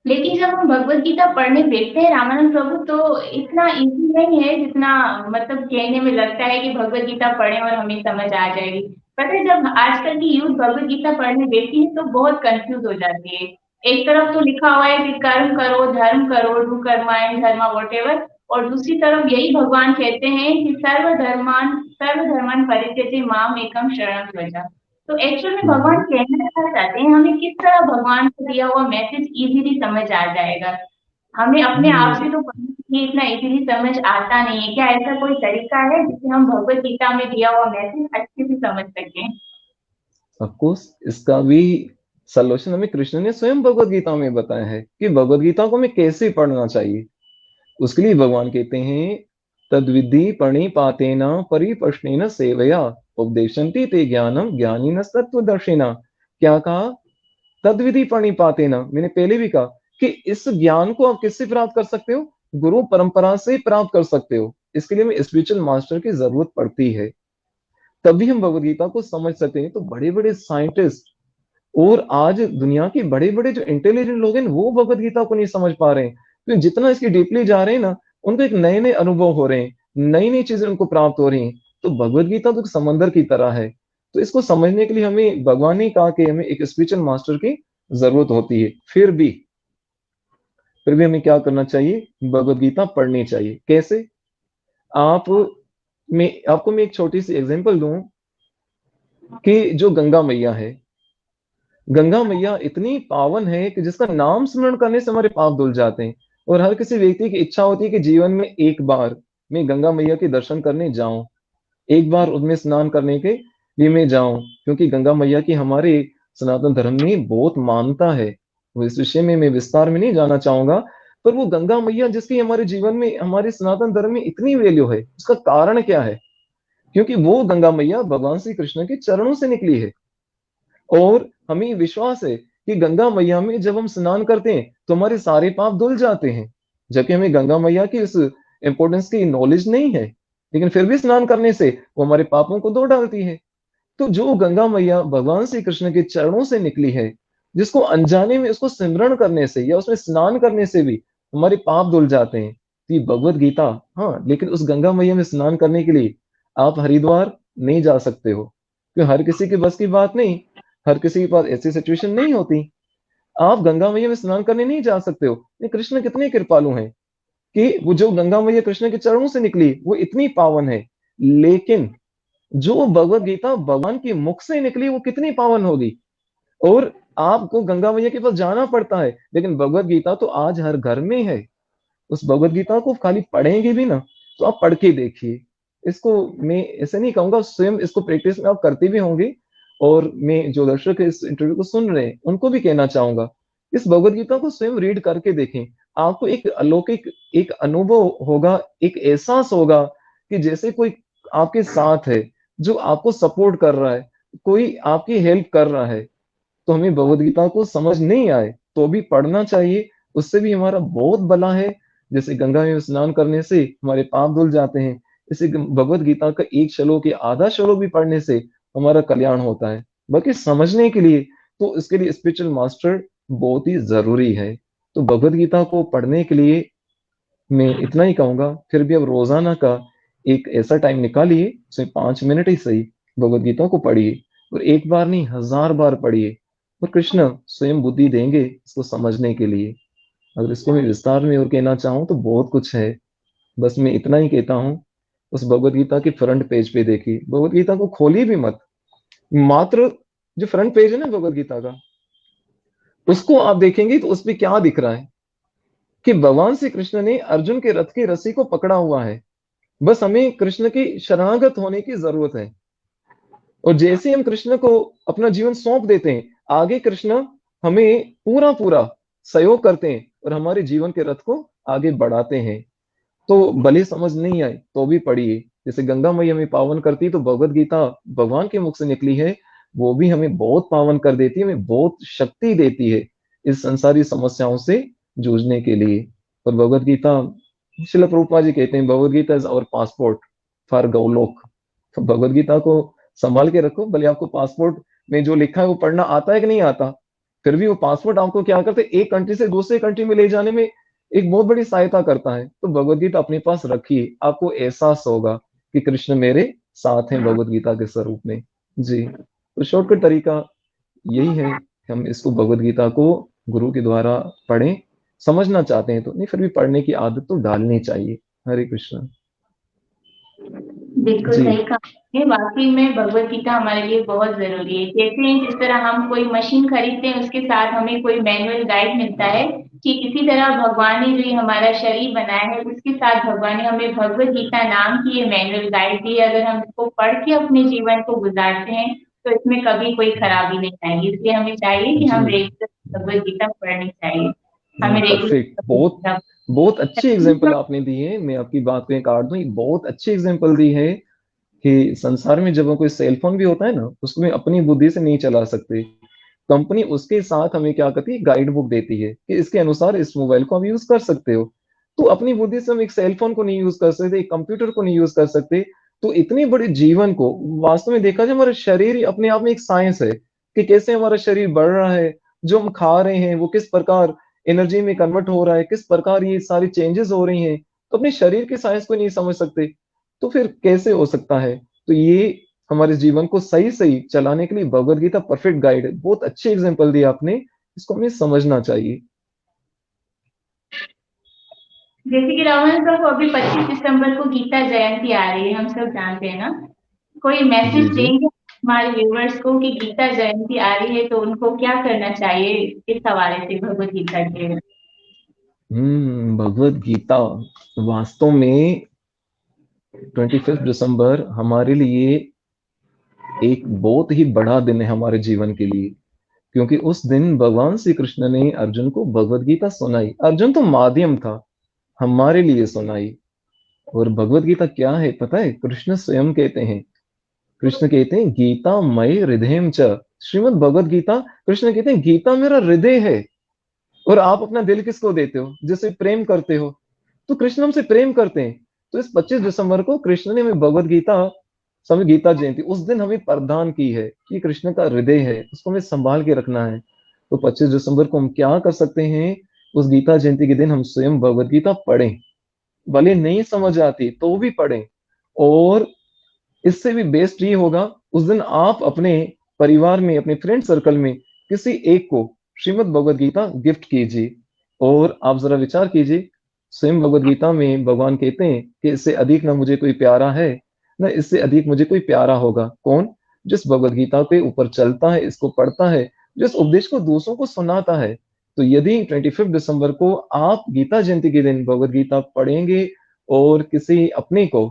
लेकिन जब हम भगवत गीता पढ़ने बैठते हैं रामानंद प्रभु, तो इतना इजी नहीं है जितना मतलब कहने में लगता है कि भगवत गीता पढ़ें और हमें समझ आ जाएगी। पता है, जब आजकल की यूथ भगवत गीता पढ़ने बैठती है तो बहुत कंफ्यूज हो जाती है। एक तरफ तो लिखा हुआ है कि कर्म करो, धर्म करो, do Karma and Dharma what, और दूसरी तरफ यही भगवान कहते हैं कि सर्वधर्मान परित्यज्य माम एकम शरणं व्रज। तो एक्चुअल में भगवान कहना क्या चाहते हैं, हमें किस तरह भगवान को दिया हुआ मैसेज इजीली समझ आ जाएगा। हमें अपने आप से तो पढ़ने के लिए इतना इजीली समझ आता नहीं है। क्या ऐसा कोई तरीका है जिससे हम भगवत गीता में दिया हुआ मैसेज अच्छे से समझ सकें? ऑफकोर्स इसका भी सलूशन हमें कृष्ण ने स्वयं भगवत गीता में बताया है कि भगवत गीता को हमें कैसे पढ़ना चाहिए। उसके लिए भगवान कहते हैं तद्विधि प्रणिपातेन परिप्रश्नेन सेवया उपदेशन्ति ते ज्ञानम ज्ञानिनः तत्त्वदर्शिनः। क्या कहा? तद्विधि प्रणिपातेन, मैंने पहले भी कहा कि इस ज्ञान को आप किससे प्राप्त कर सकते हो? गुरु परंपरा से प्राप्त कर सकते हो। इसके लिए हमें स्पिरिचुअल मास्टर की जरूरत पड़ती है, तभी हम भगवत गीता को समझ सकते हैं। तो बड़े बड़े साइंटिस्ट और आज दुनिया के बड़े बड़े जो इंटेलिजेंट लोग हैं वो भगवत गीता को नहीं समझ पा रहे हैं, तो जितना इसकी डीपली जा रहे हैं ना, उनको एक नए नए अनुभव हो रहे हैं, नई नई चीजें उनको प्राप्त हो रही हैं। तो भगवत गीता तो एक समंदर की तरह है। तो इसको समझने के लिए हमें भगवान ने कहा कि हमें एक स्पिरिचुअल मास्टर की जरूरत होती है। फिर भी हमें क्या करना चाहिए? भगवत गीता पढ़नी चाहिए। कैसे? आप आपको मैं एक छोटी सी एग्जांपल दूं कि जो गंगा मैया है, गंगा मैया इतनी पावन है कि जिसका नाम स्मरण करने से हमारे पाप धुल जाते हैं। और हर किसी व्यक्ति की इच्छा होती है कि जीवन में एक बार मैं गंगा मैया के दर्शन करने जाऊं, एक बार उनमें स्नान करने के लिए मैं जाऊं, क्योंकि गंगा मैया की हमारे सनातन धर्म में बहुत मान्यता है। वो इस विषय में मैं विस्तार में नहीं जाना चाहूंगा, पर वो गंगा मैया जिसकी हमारे जीवन में, हमारे सनातन धर्म में इतनी वैल्यू है, उसका कारण क्या है? क्योंकि वो गंगा मैया भगवान श्री कृष्ण के चरणों से निकली है। और हमें विश्वास है कि गंगा मैया में जब हम स्नान करते हैं तो हमारे सारे पाप धुल जाते हैं। जबकि हमें गंगा मैया की इस इंपॉर्टेंस की नॉलेज नहीं है, लेकिन फिर भी स्नान करने से वो हमारे पापों को धो डालती है। तो जो गंगा मैया भगवान श्री कृष्ण के चरणों से निकली है, जिसको अनजाने में उसको सिमरण करने से या उसमें स्नान करने से भी हमारे पाप धुल जाते हैं, तो ये भगवत गीता। हाँ, लेकिन उस गंगा मैया में स्नान करने के लिए आप हरिद्वार नहीं जा सकते हो, क्योंकि हर किसी के बस की बात नहीं, हर किसी के पास ऐसी सिचुएशन नहीं होती। आप गंगा मैया में स्नान करने नहीं जा सकते हो। ये कृष्ण कितने कृपालु हैं कि वो जो गंगा मैया कृष्ण के चरणों से निकली वो इतनी पावन है। लेकिन जो भगवत गीता भगवान के मुख से निकली वो कितनी पावन होगी। और आपको गंगा मैया के पास जाना पड़ता है, लेकिन भगवत गीता तो आज हर घर में है। उस भगवत गीता को खाली पढ़ेंगे भी ना, तो आप पढ़ के देखिए। इसको मैं ऐसे नहीं कहूंगा, स्वयं इसको प्रैक्टिस में आप करते भी होंगे। और मैं जो दर्शक इस इंटरव्यू को सुन रहे हैं उनको भी कहना चाहूंगा, इस भगवत गीता को स्वयं रीड करके देखें। आपको एक अलौकिक एक अनुभव होगा, एक एहसास होगा कि जैसे कोई आपके साथ है, जो आपको सपोर्ट कर रहा है, कोई आपकी हेल्प कर रहा है। तो हमें भगवत गीता को समझ नहीं आए तो भी पढ़ना चाहिए, उससे भी हमारा बहुत भला है। जैसे गंगा में स्नान करने से हमारे पाप धुल जाते हैं, इसे भगवत गीता का एक श्लोक या आधा श्लोक भी पढ़ने से हमारा कल्याण होता है। बाकी समझने के लिए तो इसके लिए स्पिरिचुअल मास्टर बहुत ही जरूरी है। तो भगवत गीता को पढ़ने के लिए मैं इतना ही कहूंगा, फिर भी अब रोजाना का एक ऐसा टाइम निकालिए, उसमें 5 मिनट ही सही भगवत गीता को पढ़िए। और एक बार नहीं, 1000 बार पढ़िए, और कृष्ण स्वयं बुद्धि देंगे इसको समझने के लिए। अगर इसको मैं विस्तार में और कहना चाहूँ तो बहुत कुछ है, बस मैं इतना ही कहता हूँ। उस भगवत गीता के फ्रंट पेज पे देखिए, भगवत गीता को खोलिए भी मत, मात्र जो फ्रंट पेज है ना भगवत गीता का, उसको आप देखेंगे तो उस पे क्या दिख रहा है कि भगवान श्री कृष्ण ने अर्जुन के रथ की रस्सी को पकड़ा हुआ है। बस हमें कृष्ण की शरणागत होने की जरूरत है। और जैसे हम कृष्ण को अपना जीवन सौंप देते हैं, आगे कृष्ण हमें पूरा पूरा सहयोग करते हैं और हमारे जीवन के रथ को आगे बढ़ाते हैं। तो भले समझ नहीं आए तो भी पढ़िए। जैसे गंगा मैया हमें पावन करती है, तो भगवत गीता भगवान के मुख से निकली है, वो भी हमें बहुत पावन कर देती है, हमें बहुत शक्ति देती है इस संसारी समस्याओं से जूझने के लिए। और भगवत गीता, श्रील प्रभुपाद जी कहते हैं, Bhagavad Gita is our passport for Golok. तो भगवत गीता को संभाल के रखो। भले आपको पासपोर्ट में जो लिखा है वो पढ़ना आता है कि नहीं आता, फिर भी वो पासपोर्ट आपको क्या करते हैं, एक कंट्री से दूसरे कंट्री में ले जाने में एक बहुत बड़ी सहायता करता है। तो भगवत गीता अपने पास रखिए, आपको एहसास होगा कि कृष्ण मेरे साथ हैं भगवत गीता के स्वरूप में। जी, तो शॉर्टकट तरीका यही है कि हम इसको भगवत गीता को गुरु के द्वारा पढ़ें। समझना चाहते हैं तो नहीं, फिर भी पढ़ने की आदत तो डालनी चाहिए। हरे कृष्ण। बिल्कुल जी सही कहा आपने। वाकई में भगवत गीता हमारे लिए बहुत जरूरी है। जैसे जिस तरह हम कोई मशीन खरीदते हैं उसके साथ हमें कोई मैनुअल गाइड मिलता है, ठीक इसी तरह भगवान ने जो ये हमारा शरीर बनाया है उसके साथ भगवान ने हमें भगवत गीता नाम की ये मैनुअल गाइड दी है। अगर हम इसको पढ़ के अपने जीवन को गुजारते हैं तो इसमें कभी कोई खराबी नहीं आएगी। इसलिए हमें चाहिए कि हम जी, रेगुलर भगवत गीता पढ़नी चाहिए। हमें रेगुलर परफेक्ट। बहुत बहुत अच्छी एग्जाम्पल आपने दी है। मैं आपकी बात को एक काट दूं, एक बहुत अच्छी एग्जाम्पल दी है कि संसार में जब कोई सेल फोन भी होता है ना, उसको हम अपनी बुद्धि से नहीं चला सकते। कंपनी उसके साथ हमें क्या करती है, गाइड बुक देती है कि इसके अनुसार इस मोबाइल को हम यूज कर सकते हो। तो अपनी बुद्धि से हम एक सेल फोन को नहीं यूज कर सकते, एक कंप्यूटर को नहीं यूज कर सकते। तो इतने बड़े जीवन को वास्तव में देखा जाए, हमारा शरीर ही अपने आप में एक साइंस है कि कैसे हमारा शरीर बढ़ रहा है, जो हम खा रहे हैं वो किस प्रकार एनर्जी में कन्वर्ट हो रहा है, किस प्रकार ये सारी चेंजेस हो रही हैं। तो अपने शरीर की साइंस को नहीं समझ सकते तो फिर कैसे हो सकता है। तो ये हमारे जीवन को सही सही चलाने के लिए भगवत गीता परफेक्ट गाइड है। बहुत अच्छी एग्जाम्पल दी आपने, इसको हमें समझना चाहिए। जैसे कि रावण साहब अभी 25 दिसंबर को गीता जयंती आ रही है, हम सब जानते हैं ना। कोई जी मैसेज जी। देंगे हमारे व्यूवर्स को कि गीता जयंती आ रही है तो उनको क्या करना चाहिए इस हवाले से भगवत गीता के? भगवत गीता वास्तव में 25 दिसंबर हमारे लिए एक बहुत ही बड़ा दिन है हमारे जीवन के लिए, क्योंकि उस दिन भगवान श्री कृष्ण ने अर्जुन को भगवत गीता सुनाई। अर्जुन तो माध्यम था, हमारे लिए सुनाई। और भगवत गीता क्या है पता है, कृष्ण स्वयं कहते हैं, कृष्ण कहते हैं गीता मई हृदय च। श्रीमद् भगवत गीता, कृष्ण कहते हैं गीता मेरा हृदय है। और आप अपना दिल किसको देते हो, जिसे प्रेम करते हो। तो कृष्ण हमसे प्रेम करते हैं। तो इस 25 दिसंबर को कृष्ण ने हमें भगवत गीता, समय गीता जयंती उस दिन हमें प्रदान की है कि कृष्ण का हृदय है, उसको हमें संभाल के रखना है। तो 25 दिसंबर को हम क्या कर सकते हैं, उस गीता जयंती के दिन हम स्वयं भगवत गीता पढ़ें। भले नहीं समझ आती तो भी पढ़ें। और इससे भी बेस्ट ये होगा, उस दिन आप अपने परिवार में, अपने फ्रेंड सर्कल में किसी एक को श्रीमद् भगवद गीता गिफ्ट कीजिए। और आप जरा विचार कीजिए, स्वयं भगवद गीता में भगवान कहते हैं कि इससे अधिक ना मुझे कोई प्यारा है, ना इससे अधिक मुझे कोई प्यारा होगा। कौन? जिस भगवद गीता के ऊपर चलता है, इसको पढ़ता है, जिस उपदेश को दूसरों को सुनाता है। तो यदि 25 दिसंबर को आप गीता जयंती के दिन भगवद गीता पढ़ेंगे और किसी अपने को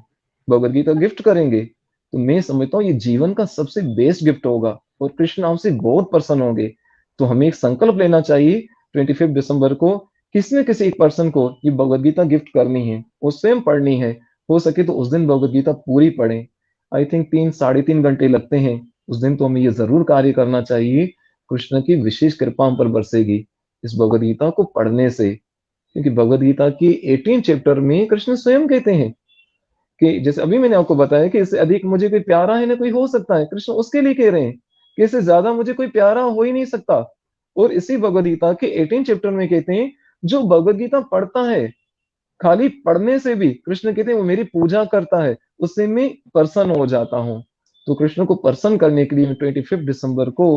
भगवद गीता गिफ्ट करेंगे, तो मैं समझता हूँ ये जीवन का सबसे बेस्ट गिफ्ट होगा और कृष्ण आपसे बहुत प्रसन्न होंगे। तो हमें एक संकल्प लेना चाहिए 25 दिसंबर को, किसी न किसी एक पर्सन को ये भगवद गीता गिफ्ट करनी है और स्वयं पढ़नी है। हो सके तो उस दिन भगवद गीता पूरी पढ़ें। आई थिंक 3 साढ़े 3 घंटे लगते हैं उस दिन, तो हमें ये जरूर कार्य करना चाहिए। कृष्ण की विशेष कृपा हम पर बरसेगी इस भगवद गीता को पढ़ने से। क्योंकि भगवद गीता की 18 चैप्टर में कृष्ण स्वयं कहते हैं कि जैसे अभी मैंने आपको बताया कि इससे अधिक मुझे कोई प्यारा है ना कोई हो सकता है, कृष्ण उसके लिए कह रहे हैं कि इससे ज्यादा मुझे कोई प्यारा हो ही नहीं सकता। और इसी भगवद गीता के 18 चैप्टर में कहते हैं, जो भगवद गीता पढ़ता है, खाली पढ़ने से भी कृष्ण कहते हैं वो मेरी पूजा करता है, उससे मैं प्रसन्न हो जाता हूँ। तो कृष्ण को प्रसन्न करने के लिए 25 दिसंबर को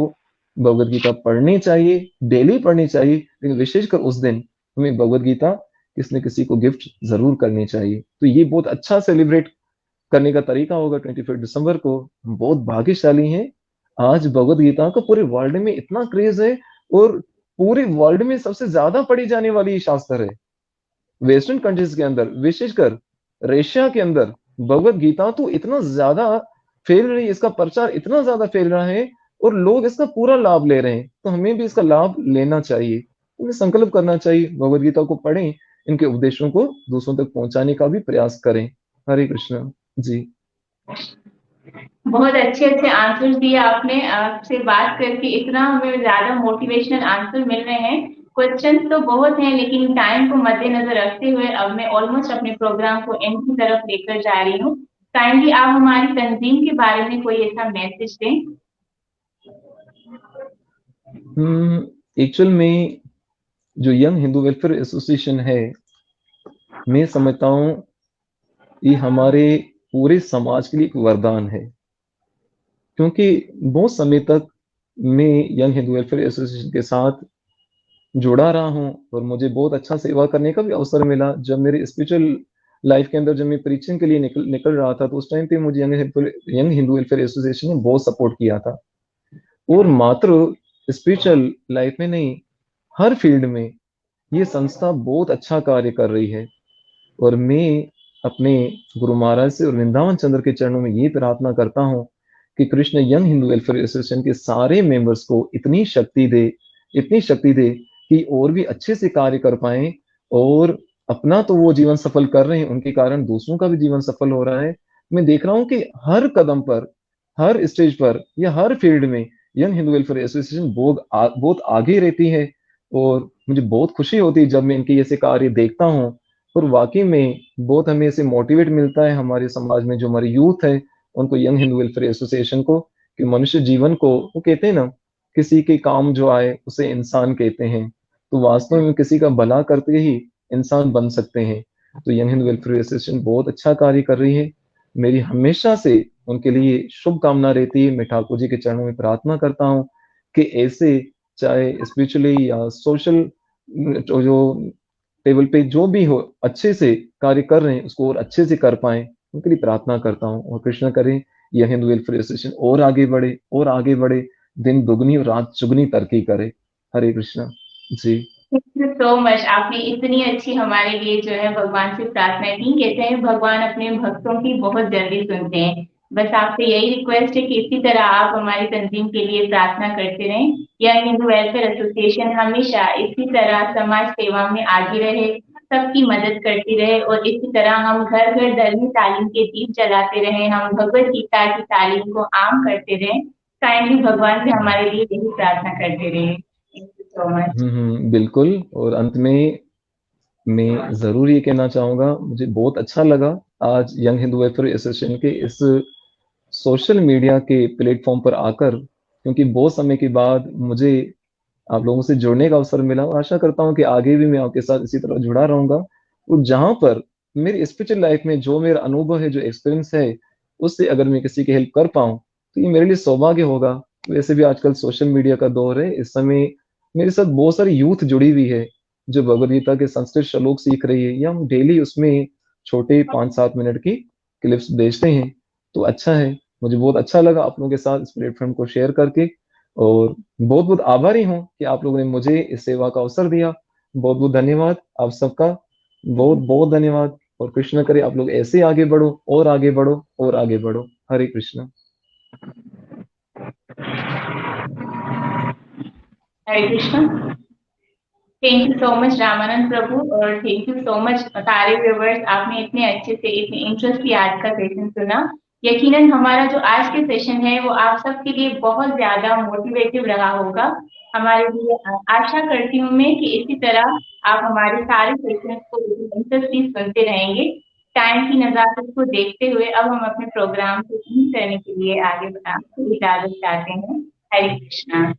भगवद गीता पढ़नी चाहिए, डेली पढ़नी चाहिए, लेकिन विशेषकर उस दिन हमें भगवद गीता किसी न किसी को गिफ्ट जरूर करनी चाहिए। तो ये बहुत अच्छा सेलिब्रेट करने का तरीका होगा 25 दिसंबर को। हम बहुत भाग्यशाली हैं, आज भगवद गीता का पूरे वर्ल्ड में इतना क्रेज है और पूरे वर्ल्ड में सबसे ज्यादा पढ़ी जाने वाली ये शास्त्र है। वेस्टर्न कंट्रीज के अंदर, विशेषकर रशिया के अंदर भगवद गीता तो इतना ज्यादा फैल रही है, इसका प्रचार इतना ज्यादा फैल रहा है और लोग इसका पूरा लाभ ले रहे हैं। तो हमें भी इसका लाभ लेना चाहिए। उन्हें संकल्प करना चाहिए, भगवद गीता को पढ़ें, इनके उपदेशों को दूसरों तक पहुंचाने का भी प्रयास करें। हरे कृष्णा जी। बहुत अच्छे अच्छे आंसर्स दिए आपने। आपसे बात करके इतना हमें ज्यादा मोटिवेशनल आंसर मिल रहे हैं। क्वेश्चन तो बहुत हैं, लेकिन टाइम को मद्देनजर रखते हुए अब मैं ऑलमोस्ट अपने प्रोग्राम को एंड की तरफ लेकर जा रही हूँ। काइंडली आप हमारी तंजीम के बारे में कोई ऐसा मैसेज दें। एक्चुअल में जो यंग हिंदू वेलफेयर एसोसिएशन है, मैं समझता हूँ ये हमारे पूरे समाज के लिए एक वरदान है, क्योंकि बहुत समय तक मैं यंग हिंदू वेलफेयर एसोसिएशन के साथ जुड़ा रहा हूँ और मुझे बहुत अच्छा सेवा करने का भी अवसर मिला। जब मेरे स्पिरिचुअल लाइफ के अंदर जब मैं प्रीचिंग के लिए निकल रहा था, तो उस टाइम पे मुझे यंग हिंदू वेलफेयर एसोसिएशन ने बहुत सपोर्ट किया था। और मात्र स्पिरिचुअल लाइफ में नहीं, हर फील्ड में ये संस्था बहुत अच्छा कार्य कर रही है। और मैं अपने गुरु महाराज से और वृंदावन चंद्र के चरणों में ये प्रार्थना करता हूँ कि Krishna young Hindu welfare association के सारे मेंबर्स को इतनी शक्ति दे, इतनी शक्ति दे कि और भी अच्छे से कार्य कर पाए। और अपना तो वो जीवन सफल कर रहे हैं, उनके कारण दूसरों का भी जीवन सफल हो रहा है। मैं देख रहा हूँ कि हर कदम पर, हर स्टेज पर या हर फील्ड में यंग हिंदू वेलफेयर एसोसिएशन बहुत आगे रहती है। और मुझे बहुत खुशी होती है जब मैं इनके ऐसे कार्य देखता हूँ। और वाकई में बहुत हमें ऐसे मोटिवेट मिलता है हमारे समाज में, जो हमारे यूथ है उनको यंग हिंदू वेलफेयर एसोसिएशन को, कि मनुष्य जीवन को, वो कहते हैं ना, किसी के काम जो आए उसे इंसान कहते हैं। तो वास्तव में किसी का भला करते ही इंसान बन सकते हैं। तो यंग हिंदू वेलफेयर एसोसिएशन बहुत अच्छा कार्य कर रही है। मेरी हमेशा से उनके लिए शुभकामना रहती है। मैं ठाकुर जी के चरणों में प्रार्थना करता हूँ कि ऐसे, चाहे स्पिरिचुअली या सोशल, जो टेबल पे जो भी हो, अच्छे से कार्य कर रहे हैं उसको और अच्छे से कर पाए, उनके लिए प्रार्थना करता हूँ। और कृष्ण करें यह हिंदू वेलफेयर एसोसिएशन और आगे बढ़े और आगे बढ़े, दिन दुगनी और रात चुगनी तरक्की करे। Hare Krishna ji. Thank you so much. आपने इतनी अच्छी हमारे लिए जो है भगवान से प्रार्थना की। कहते हैं भगवान अपने भक्तों की बहुत जल्दी सुनते हैं। बस आपसे यही रिक्वेस्ट है कि इसी तरह आप हमारी तंजीम के लिए प्रार्थना करते रहें। यह हिंदू वेलफेयर एसोसिएशन हमेशा इसी तरह समाज सेवा में आगे रहे, सबकी मदद करती रहे, और इसी तरह हम घर घर धर्मी तालीम के दीप जलाते रहे, हम भगवत गीता की तालीम को आम करते रहे। काइंडली भगवान से हमारे लिए यही प्रार्थना करते रहे। Thank you so much. बिल्कुल। और अंत में मैं जरूर ये कहना चाहूंगा, मुझे बहुत अच्छा लगा आज यंग हिंदू वेलफेयर एसोसिएशन के इस सोशल मीडिया के प्लेटफॉर्म पर आकर, क्योंकि बहुत समय के बाद मुझे आप लोगों से जुड़ने का अवसर मिला। और आशा करता हूँ कि आगे भी मैं आपके साथ इसी तरह जुड़ा रहूंगा। और जहां पर मेरी स्पिरिचुअल लाइफ में जो मेरा अनुभव है, जो एक्सपीरियंस है, उससे अगर मैं किसी की हेल्प कर पाऊँ तो ये मेरे लिए सौभाग्य होगा। वैसे भी आजकल सोशल मीडिया का दौर है, इस समय मेरे साथ बहुत सारी यूथ जुड़ी हुई है जो भगवद गीता के संस्कृत श्लोक सीख रही है, या हम डेली उसमें छोटे 5-7 मिनट की क्लिप्स भेजते हैं। तो अच्छा है, मुझे बहुत अच्छा लगा आप लोगों के साथ इस प्लेटफॉर्म को शेयर करके। और बहुत बहुत आभारी हूँ कि आप लोगों ने मुझे इस सेवा का अवसर दिया। बहुत बहुत धन्यवाद आप सबका, बहुत बहुत धन्यवाद। और कृष्ण करे आप लोग ऐसे आगे बढ़ो और आगे बढ़ो और आगे बढ़ो। Hare Krishna. Hare Krishna. Thank you so much Ramanand Prabhu, और थैंक यू सो मच सारे व्यूवर्स। आपने इतने अच्छे से, इतने इंटरेस्ट से आज का सेशन सुना। यकीनन हमारा जो आज के सेशन है वो आप सबके लिए बहुत ज्यादा मोटिवेटिव रहा होगा। हमारे लिए आशा करती हूँ मैं कि इसी तरह आप हमारे सारे सेशन को इंटरेस्ट से सुनते रहेंगे। टाइम की नज़ाकत को देखते हुए अब हम अपने प्रोग्राम को पूर्ण करने के लिए आगे बढ़ाने की इजाजत चाहते हैं। हरे कृष्णा।